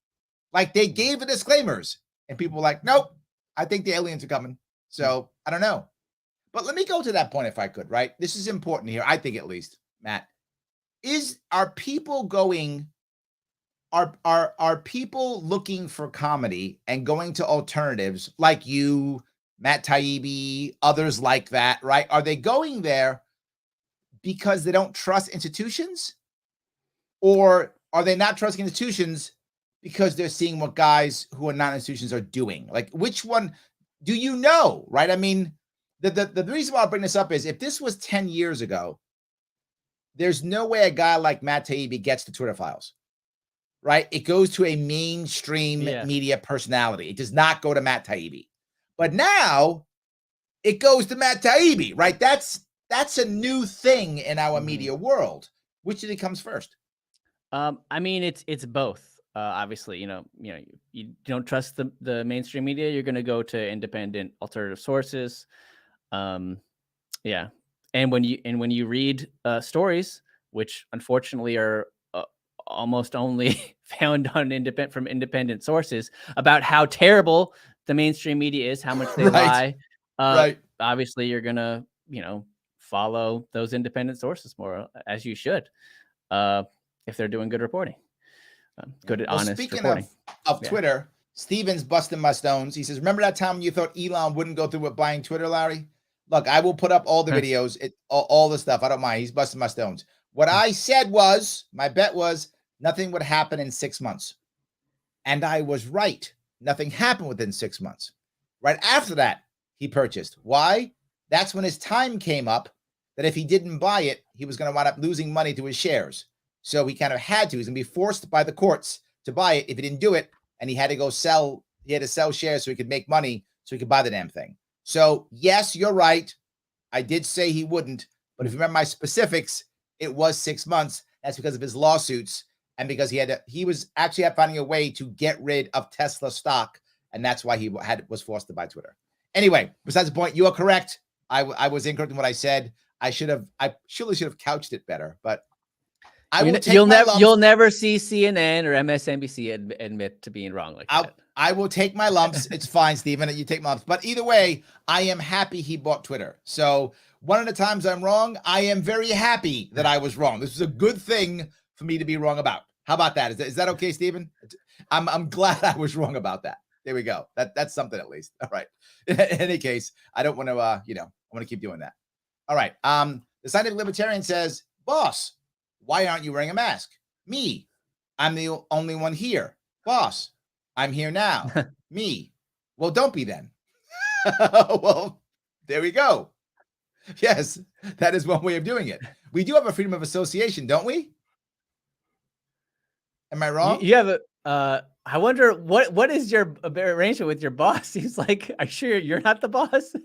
Like, they gave the disclaimers, and people were like, nope, I think the aliens are coming. So I don't know. But let me go to that point if I could, right? This is important here, I think, at least, Matt. Are people looking for comedy and going to alternatives like you, Matt Taibbi, others like that, right? Are they going there because they don't trust institutions? Or are they not trusting institutions because they're seeing what guys who are not institutions are doing? Like, which one do you know, right? I mean, the reason why I bring this up is if this was 10 years ago, there's no way a guy like Matt Taibbi gets the Twitter files, right? It goes to a mainstream media personality. It does not go to Matt Taibbi. But now it goes to Matt Taibbi, right? That's a new thing in our media world. Which do you think comes first? I mean, it's both. Obviously, you don't trust the mainstream media. You're going to go to independent alternative sources. And when you read stories, which unfortunately are almost only found on independent sources, about how terrible the mainstream media is, how much they lie. Right. Obviously, you're gonna follow those independent sources more, as you should, if they're doing good reporting. Good, honest reporting. Speaking of Twitter, Steven's busting my stones. He says, remember that time you thought Elon wouldn't go through with buying Twitter, Larry? Look, I will put up all the videos, all the stuff. I don't mind. He's busting my stones. What I said was, my bet was nothing would happen in 6 months. And I was right. Nothing happened within 6 months. Right after that, he purchased. Why? That's when his time came up that if he didn't buy it, he was going to wind up losing money to his shares. So he kind of had to. He's going to be forced by the courts to buy it if he didn't do it. And he had to go sell. He had to sell shares so he could make money so he could buy the damn thing. So, yes, you're right. I did say he wouldn't. But if you remember my specifics, it was 6 months. That's because of his lawsuits and because he was actually finding a way to get rid of Tesla stock. And that's why he was forced to buy Twitter. Anyway, besides the point, you are correct. I was incorrect in what I said. I surely should have couched it better, but you'll never see CNN or MSNBC admit to being wrong like that. I will take my lumps. It's fine, Stephen. You take my lumps. But either way, I am happy he bought Twitter. So one of the times I'm wrong, I am very happy that I was wrong. This is a good thing for me to be wrong about. How about that? Is that okay, Stephen? I'm glad I was wrong about that. There we go. That's something at least. All right. In any case, I don't want to, I want to keep doing that. All right. The scientific libertarian says, boss, why aren't you wearing a mask? Me, I'm the only one here. Boss, I'm here now. Me, well, don't be then. Well, there we go. Yes, that is one way of doing it. We do have a freedom of association, don't we? Am I wrong? You have a, I wonder what is your arrangement with your boss? He's like, "Are you sure you're not the boss?"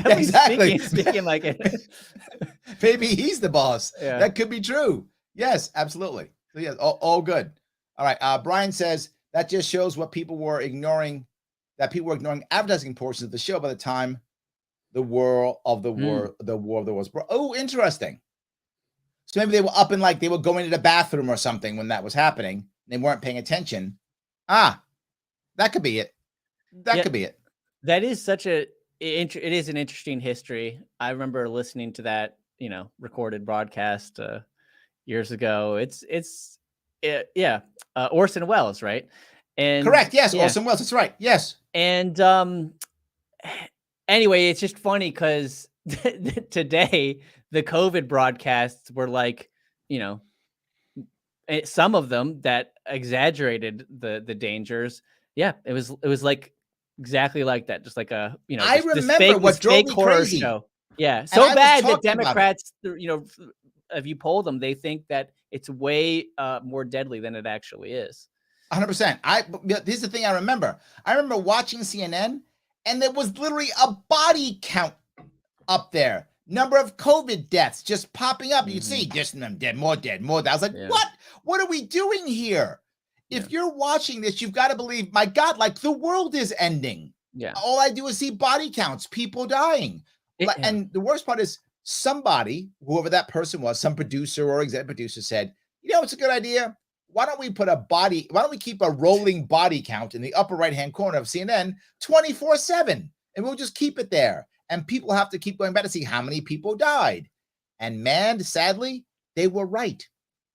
Exactly. Speaking like it. Maybe he's the boss. Yeah. That could be true. Yes, absolutely. So yes, all good. All right. Brian says that just shows what people were ignoring. That people were ignoring advertising portions of the show by the time the War of the Worlds. Oh, interesting. So maybe they were up and they were going to the bathroom or something when that was happening. They weren't paying attention. That could be it. That could be it. That is it is an interesting history. I remember listening to that, recorded broadcast years ago. Orson Welles, right? And correct. Yes. Orson Welles. That's right. Yes. And anyway, it's just funny because today the COVID broadcasts were some of them that exaggerated the dangers. Yeah, it was exactly like that. Just like a, I remember what drove me crazy. Show. Yeah. So bad that Democrats, if you poll them, they think that it's way more deadly than it actually is. 100%. Here's the thing I remember. I remember watching CNN and there was literally a body count up there. Number of COVID deaths just popping up. You'd see just dead, more dead, more dead. I was like, what? What are we doing here? If you're watching this, you've got to believe, my God, the world is ending. Yeah. All I do is see body counts, people dying. And the worst part is somebody, whoever that person was, some producer or executive producer said, it's a good idea. Why don't we keep a rolling body count in the upper right-hand corner of CNN 24/7? And we'll just keep it there. And people have to keep going back to see how many people died. And man, sadly, they were right.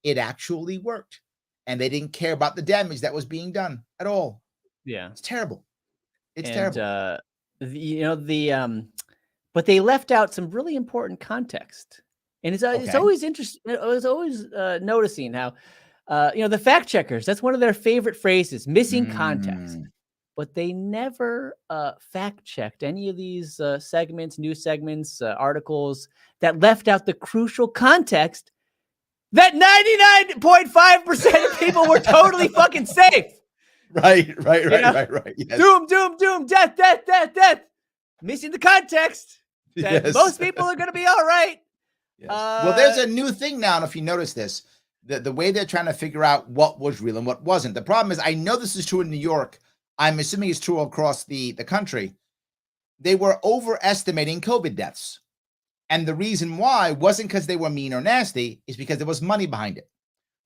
It actually worked. And they didn't care about the damage that was being done at all. Yeah. It's terrible. It's terrible. But they left out some really important context. And it's always interesting. I was always noticing how, the fact checkers, that's one of their favorite phrases, missing context. But they never fact checked any of these segments, news segments, articles that left out the crucial context that 99.5% of people were totally fucking safe. Right. Yes. Doom, death. Missing the context that most people are going to be all right. Yes. Well, there's a new thing now, and if you notice this, the way they're trying to figure out what was real and what wasn't. The problem is, I know this is true in New York. I'm assuming it's true across the country. They were overestimating COVID deaths. And the reason why wasn't because they were mean or nasty, is because there was money behind it,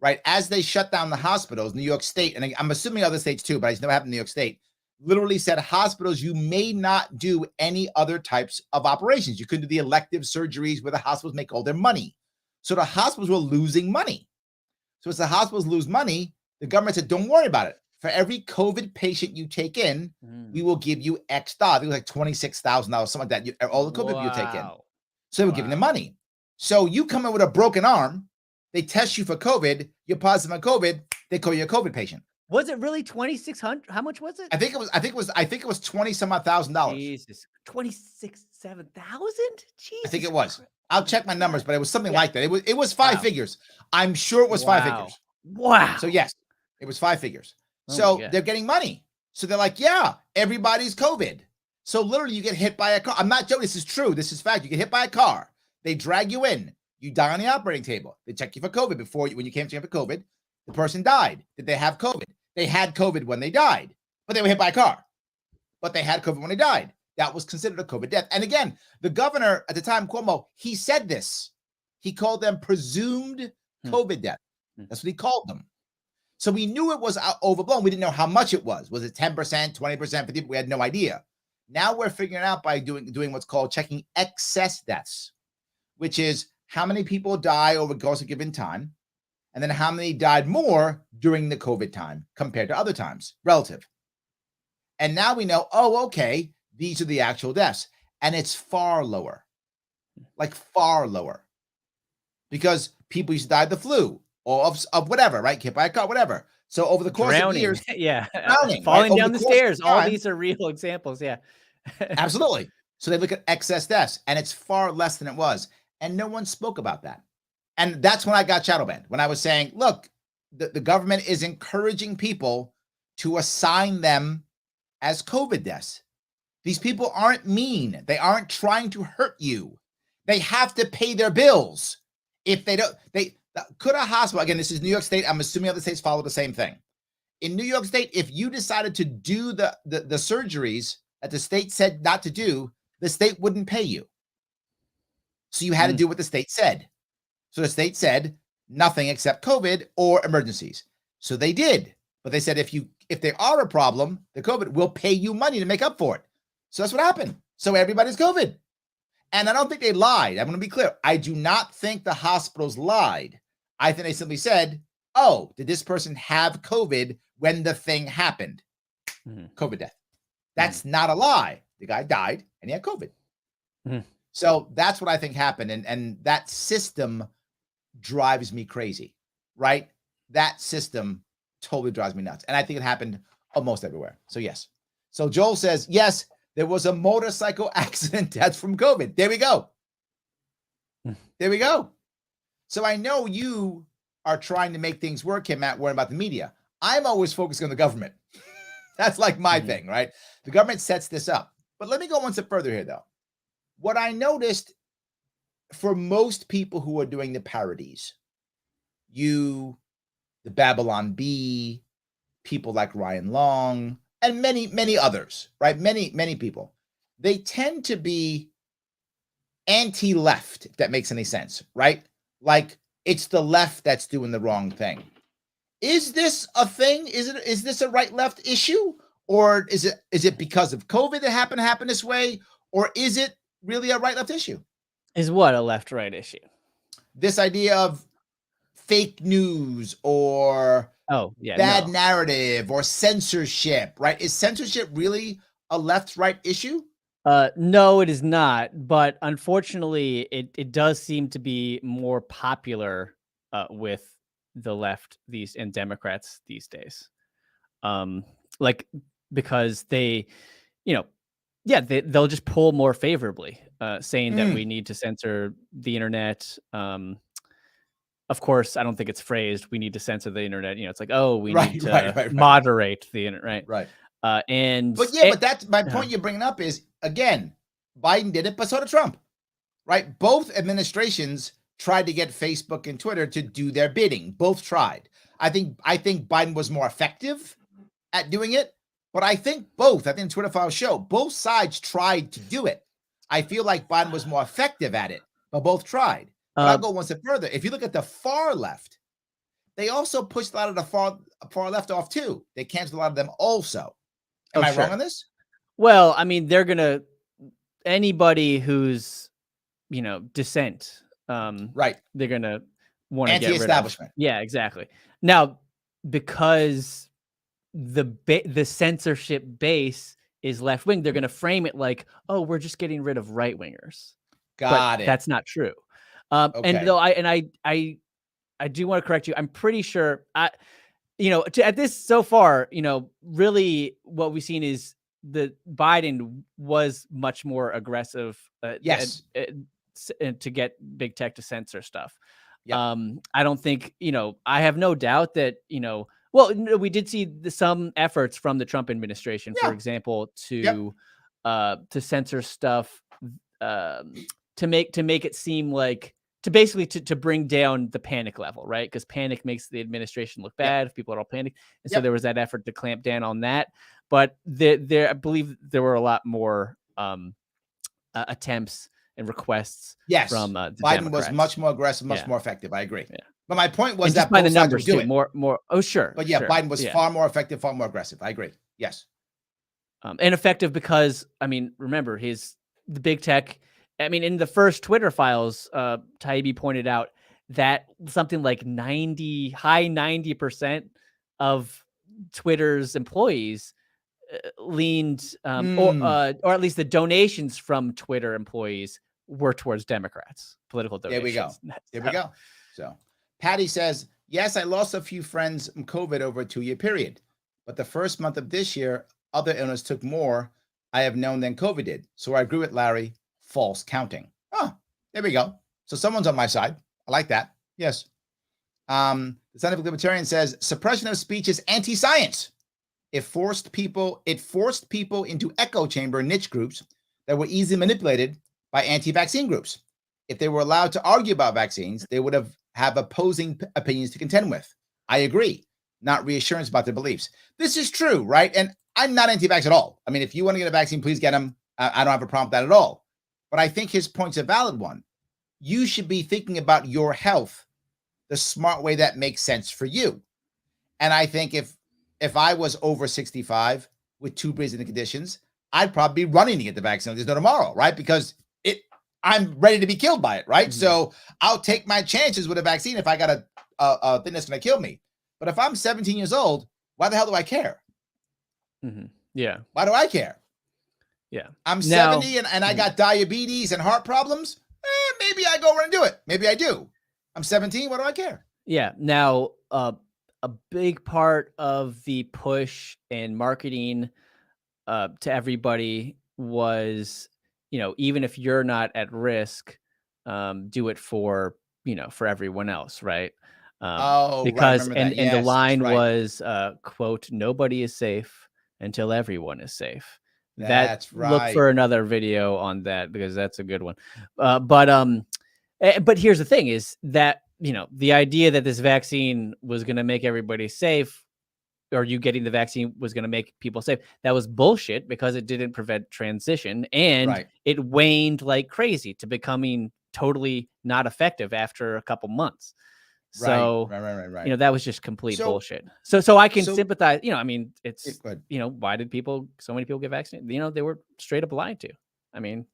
right? As they shut down the hospitals, New York State, and I'm assuming other states too, but I just know it happened in New York State, literally said hospitals, you may not do any other types of operations. You couldn't do the elective surgeries where the hospitals make all their money. So the hospitals were losing money. So as the hospitals lose money, the government said, don't worry about it. For every COVID patient you take in, we will give you X dollars. It was like $26,000, something like that. All the COVID people you take in. So they were giving them money. So you come in with a broken arm, they test you for COVID, you're positive on COVID, they call you a COVID patient. Was it really 2,600? How much was it? I think it was 20 some odd $1,000. Jesus, 7,000? Jesus. I think it was. I'll check my numbers, but it was something like that. It was five figures. I'm sure it was 5 figures. Wow. So yes, it was 5 figures. So they're getting money. So they're like, yeah, everybody's COVID. So literally you get hit by a car. I'm not joking. This is true. This is fact. You get hit by a car. They drag you in. You die on the operating table. They check you for COVID when you came to check for COVID. The person died. Did they have COVID? They had COVID when they died, but they were hit by a car. But they had COVID when they died. That was considered a COVID death. And again, the governor at the time, Cuomo, he said this. He called them presumed COVID death. That's what he called them. So we knew it was overblown. We didn't know how much it was. Was it 10%, 20%, 50%? We had no idea. Now we're figuring it out by doing what's called checking excess deaths, which is how many people die over the course of a given time, and then how many died more during the COVID time compared to other times, relative. And now we know, oh, okay, these are the actual deaths. And it's far lower, like far lower, because people used to die of the flu or of whatever, right? Hit by a car, whatever. So over the course of years, falling right? down the stairs. All these are real examples. Yeah, absolutely. So they look at excess deaths, and it's far less than it was, and no one spoke about that. And that's when I got shadow banned, when I was saying, look, the government is encouraging people to assign them as COVID deaths. These people aren't mean. They aren't trying to hurt you. They have to pay their bills. If they don't, could a hospital, again, this is New York State. I'm assuming other states follow the same thing. In New York State, if you decided to do the surgeries that the state said not to do, the state wouldn't pay you. So you had to do what the state said. So the state said nothing except COVID or emergencies. So they did. But they said if there are a problem, the COVID will pay you money to make up for it. So that's what happened. So everybody's COVID. And I don't think they lied. I'm going to be clear. I do not think the hospitals lied. I think they simply said, oh, did this person have COVID when the thing happened? COVID death. That's not a lie. The guy died and he had COVID. So that's what I think happened. And that system drives me crazy, right? That system totally drives me nuts. And I think it happened almost everywhere. So yes. So Joel says, yes, there was a motorcycle accident death from COVID. There we go. There we go. So I know you are trying to make things work here, Matt, worrying about the media. I'm always focused on the government. That's like my thing, right? The government sets this up. But let me go one step further here, though. What I noticed for most people who are doing the parodies, the Babylon Bee, people like Ryan Long, and many, many others, right? Many, many people. They tend to be anti-left, if that makes any sense, right? Like it's the left that's doing the wrong thing. Is this a thing? Is this a right-left issue? Or is it because of COVID that happened this way? Or is it really a right-left issue? Is what a left-right issue? This idea of fake news or bad narrative or censorship, right? Is censorship really a left-right issue? No, it is not. But unfortunately, it does seem to be more popular with the left and Democrats these days. Like because they, they'll just pull more favorably, saying that we need to censor the internet. Of course, I don't think it's phrased, we need to censor the internet. It's like, oh, we need to moderate the internet. Right. But that's my point you're bringing up is, again, Biden did it, but so did Trump, right? Both administrations tried to get Facebook and Twitter to do their bidding. Both tried. I think Biden was more effective at doing it, but I think Twitter files show both sides tried to do it. I feel like Biden was more effective at it, but both tried. But I'll go one step further. If you look at the far left, they also pushed a lot of the far left off too. They canceled a lot of them also. Am I wrong on this? Well, I mean, they're gonna anybody who's dissent, right? They're gonna want to get anti-establishment. Yeah, exactly. Now, because the censorship base is left wing, they're gonna frame it like, oh, we're just getting rid of right wingers. Got it. That's not true. And though I do want to correct you. I'm pretty sure at this so far, really what we've seen is the Biden was much more aggressive to get big tech to censor stuff. I don't think, I have no doubt that, we did see some efforts from the Trump administration, for example, to censor stuff, to make it seem like, to bring down the panic level, right? Because panic makes the administration look bad if people are all panicked. And so there was that effort to clamp down on that. But I believe there were a lot more attempts and requests from the Biden Democrats. was much more aggressive, much more effective. I agree. But my point was and that just by the both sides numbers would do too. it. More. Oh, sure. But yeah, sure. Biden was far more effective, far more aggressive. I agree. Yes. And effective because, I mean, remember the big tech. I mean, in the first Twitter files, Taibbi pointed out that something like high 90% of Twitter's employees leaned, or at least the donations from Twitter employees were towards Democrats, political donations. There we go. So Patty says, yes, I lost a few friends from COVID over a 2-year period, but the first month of this year, other illness took more I have known than COVID did. So I agree with Larry, false counting. Oh, there we go. So someone's on my side. I like that. Yes. The scientific libertarian says suppression of speech is anti-science. It forced people into echo chamber niche groups that were easily manipulated by anti-vaccine groups. If they were allowed to argue about vaccines, they would have opposing opinions to contend with. I agree. Not reassurance about their beliefs. This is true, right? And I'm not anti-vax at all. I mean, if you want to get a vaccine, please get them. I don't have a problem with that at all. But I think his point's a valid one. You should be thinking about your health the smart way that makes sense for you. And I think if I was over 65 with 2 breathing conditions, I'd probably be running to get the vaccine. There's no tomorrow, right? Because I'm ready to be killed by it, right? Mm-hmm. So I'll take my chances with a vaccine if I got a thing that's going to kill me. But if I'm 17 years old, why the hell do I care? Mm-hmm. Yeah. Why do I care? Yeah. I'm 70 and I got diabetes and heart problems. Maybe I go over and do it. Maybe I do. I'm 17. What do I care? Yeah. Now, a big part of the push and marketing to everybody was, even if you're not at risk, do it for everyone else, right? Because right. And the line was, quote, nobody is safe until everyone is safe. That's right. Look for another video on that because that's a good one. But here's the thing is that, the idea that this vaccine was going to make everybody safe, or you getting the vaccine was going to make people safe, that was bullshit because it didn't prevent transition, and it waned like crazy to becoming totally not effective after a couple months. So, right. That was just complete bullshit. So I can sympathize. I mean, it's why did so many people get vaccinated? They were straight up lied to. I mean,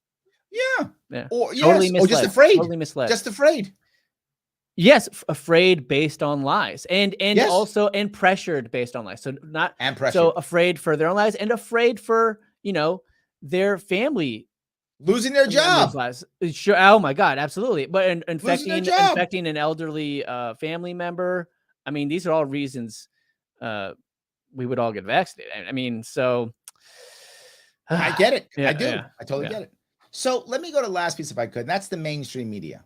yeah, or just afraid, totally misled, just afraid. Yes, afraid based on lies, and also pressured based on lies. So so afraid for their own lives and afraid for their family losing their job. Sure. Oh my God, absolutely. But infecting an elderly family member. I mean, these are all reasons we would all get vaccinated. I mean, so I get it. I do. I totally get it. So let me go to the last piece if I could. And that's the mainstream media.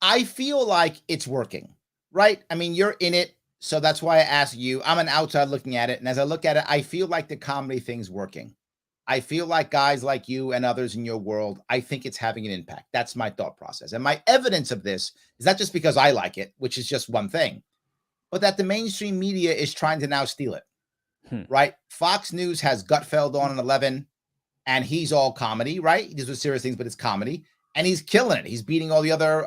I feel like it's working, right? I mean, you're in it. So that's why I asked you. I'm an outsider looking at it. And as I look at it, I feel like the comedy thing's working. I feel like guys like you and others in your world, I think it's having an impact. That's my thought process. And my evidence of this is not just because I like it, which is just one thing, but that the mainstream media is trying to now steal it, right? Fox News has Gutfeld on 11, and he's all comedy, right? He does serious things, but it's comedy, and he's killing it. He's beating all the other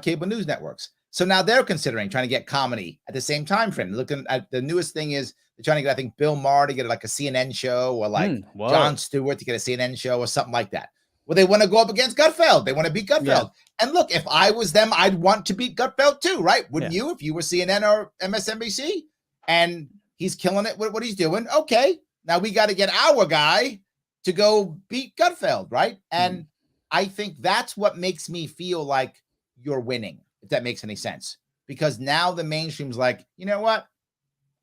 cable news networks. So now they're considering trying to get comedy at the same time frame. Looking at the newest thing is they're trying to get, I think, Bill Maher to get like a CNN show, or like Jon Stewart to get a CNN show or something like that. Well, they want to go up against Gutfeld. They want to beat Gutfeld. Yeah. And look, if I was them, I'd want to beat Gutfeld too, right? Wouldn't you? If you were CNN or MSNBC and he's killing it with what he's doing. Okay, now we got to get our guy to go beat Gutfeld, right? And I think that's what makes me feel like you're winning, if that makes any sense. Because now the mainstream's like, you know what?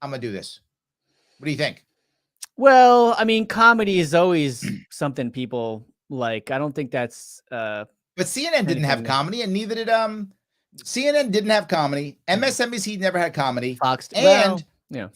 I'm going to do this. What do you think? Well, I mean, comedy is always something people like. I don't think that's but CNN didn't have comedy, and neither did CNN didn't have comedy. MSNBC never had comedy. Fox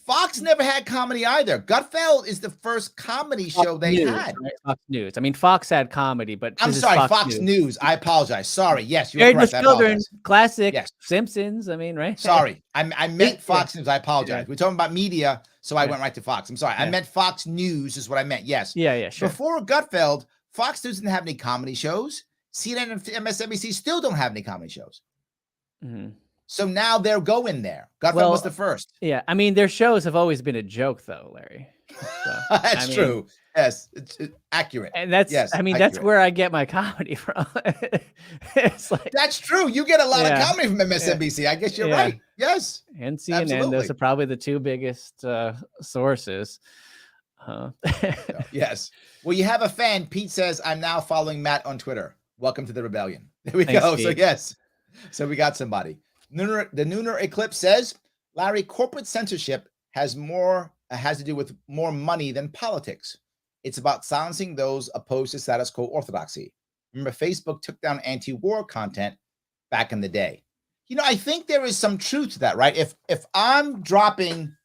Fox never had comedy either. Gutfeld is the first comedy show they had. Right? Fox News. I mean, Fox had comedy, but I'm sorry, Fox News. I apologize. Sorry. Yes, you're correct. Children, classic. Yes. Simpsons. I mean, right? Sorry, I meant Fox News. I apologize. We're talking about media, so I went right to Fox. I'm sorry. I meant Fox News is what I meant. Yes. Yeah. Sure. Before Gutfeld, Fox News didn't have any comedy shows. CNN and MSNBC still don't have any comedy shows. So now they're going there. Gutfeld Well, was the first. Yeah, I mean, their shows have always been a joke, though, Larry. So, That's true. Yes, it's accurate. And that's, yes, I mean, accurate. that's where I get my comedy from. It's like, That's true. You get a lot of comedy from MSNBC. I guess you're right. Yes. And CNN, absolutely. those are probably the two biggest sources. Yes. Well, you have a fan. Pete says, I'm now following Matt on Twitter. Welcome to the rebellion. There we Thanks, go. Pete. So, yes. So we got somebody. The Lunar Eclipse says, Larry, corporate censorship has to do with more money than politics. It's about silencing those opposed to status quo orthodoxy. Remember, Facebook took down anti-war content back in the day. You know, I think there is some truth to that, right? If I'm dropping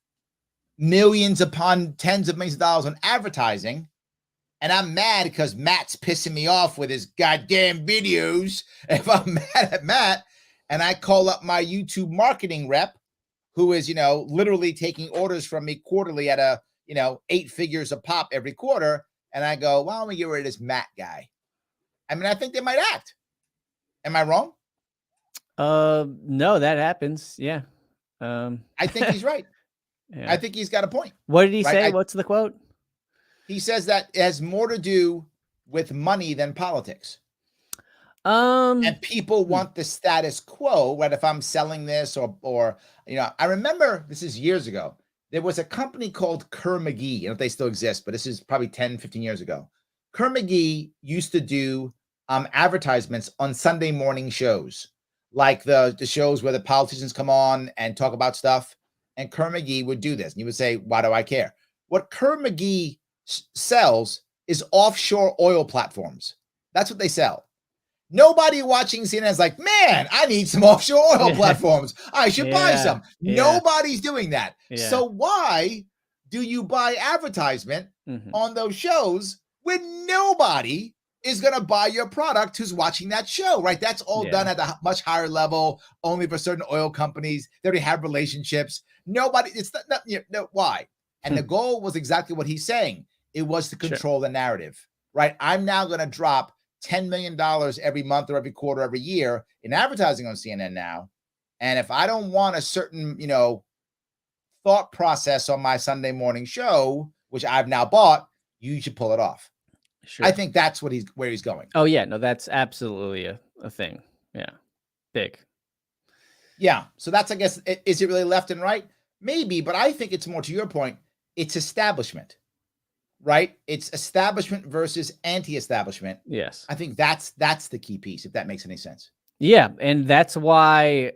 millions upon tens of millions of dollars on advertising, and I'm mad because Matt's pissing me off with his goddamn videos, if I'm mad at Matt and I call up my YouTube marketing rep, who is, literally taking orders from me quarterly at 8 figures a pop every quarter, and I go, why don't we get rid of this Matt guy? I mean, I think they might act. Am I wrong? No, that happens. Yeah. I think he's right. Yeah. I think he's got a point. What did he right? say? What's the quote? He says that it has more to do with money than politics. And people want the status quo, right? If I'm selling this or I remember, this is years ago, there was a company called Kerr McGee. I don't know if they still exist, but this is probably 10, 15 years ago. Kerr McGee used to do advertisements on Sunday morning shows, like the shows where the politicians come on and talk about stuff. And Kerr McGee would do this. And he would say, why do I care? What Kerr McGee sells is offshore oil platforms. That's what they sell. Nobody watching CNN is like, man, I need some offshore oil platforms. I should buy some. Nobody's doing that. So why do you buy advertisement on those shows when nobody is going to buy your product who's watching that show, right? That's all done at a much higher level, only for certain oil companies. They already have relationships. Nobody, it's not why? And the goal was exactly what he's saying. It was to control the narrative, right? I'm now going to drop $10 million every month or every quarter, every year in advertising on CNN now. And if I don't want a certain, thought process on my Sunday morning show, which I've now bought, you should pull it off. Sure. I think that's where he's going. Oh yeah, no, that's absolutely a thing. Yeah. Big. Yeah. So that's, I guess, is it really left and right? Maybe, but I think it's more to your point. It's establishment, right? It's establishment versus anti-establishment. Yes. I think that's the key piece, if that makes any sense. Yeah. And that's why,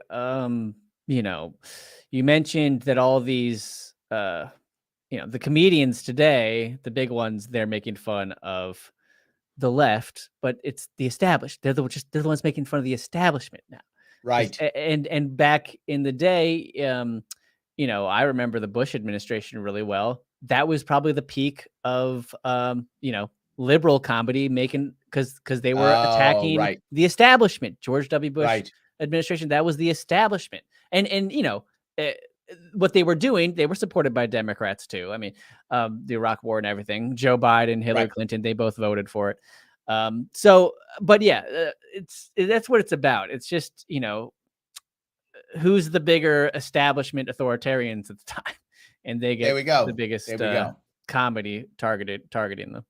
you mentioned that all these, the comedians today, the big ones, they're making fun of the left, but it's the established. They're the ones making fun of the establishment now. Right. And back in the day, I remember the Bush administration really well. That was probably the peak of, liberal comedy making, because they were attacking the establishment. George W. Bush administration, that was the establishment. And what they were doing, they were supported by Democrats too. I mean, the Iraq War and everything. Joe Biden, Hillary Clinton, they both voted for it. But yeah, that's what it's about. It's just, who's the bigger establishment authoritarians at the time, and they get the biggest comedy targeting them.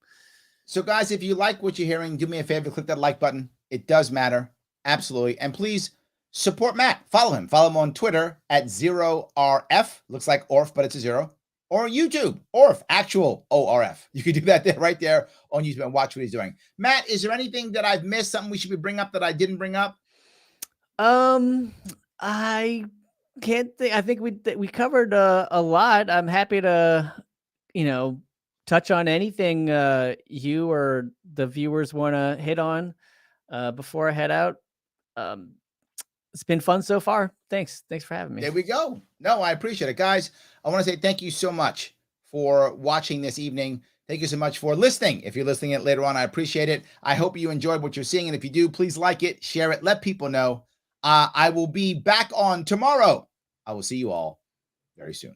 So guys, if you like what you're hearing, do me a favor, click that like button. It does matter. Absolutely. And please support Matt. Follow him on Twitter at 0RF. Looks like Orf, but it's a 0. Or YouTube, Orf, actual ORF. You can do that right there on YouTube and watch what he's doing. Matt, is there anything that I've missed, something we should be bringing up that I didn't bring up? I can't think. I think we covered a lot. I'm happy to, touch on anything you or the viewers want to hit on before I head out. It's been fun so far. Thanks for having me. There we go. No, I appreciate it, guys. I want to say thank you so much for watching this evening. Thank you so much for listening. If you're listening it later on, I appreciate it. I hope you enjoyed what you're seeing. And if you do, please like it, share it, let people know. I will be back on tomorrow. I will see you all very soon.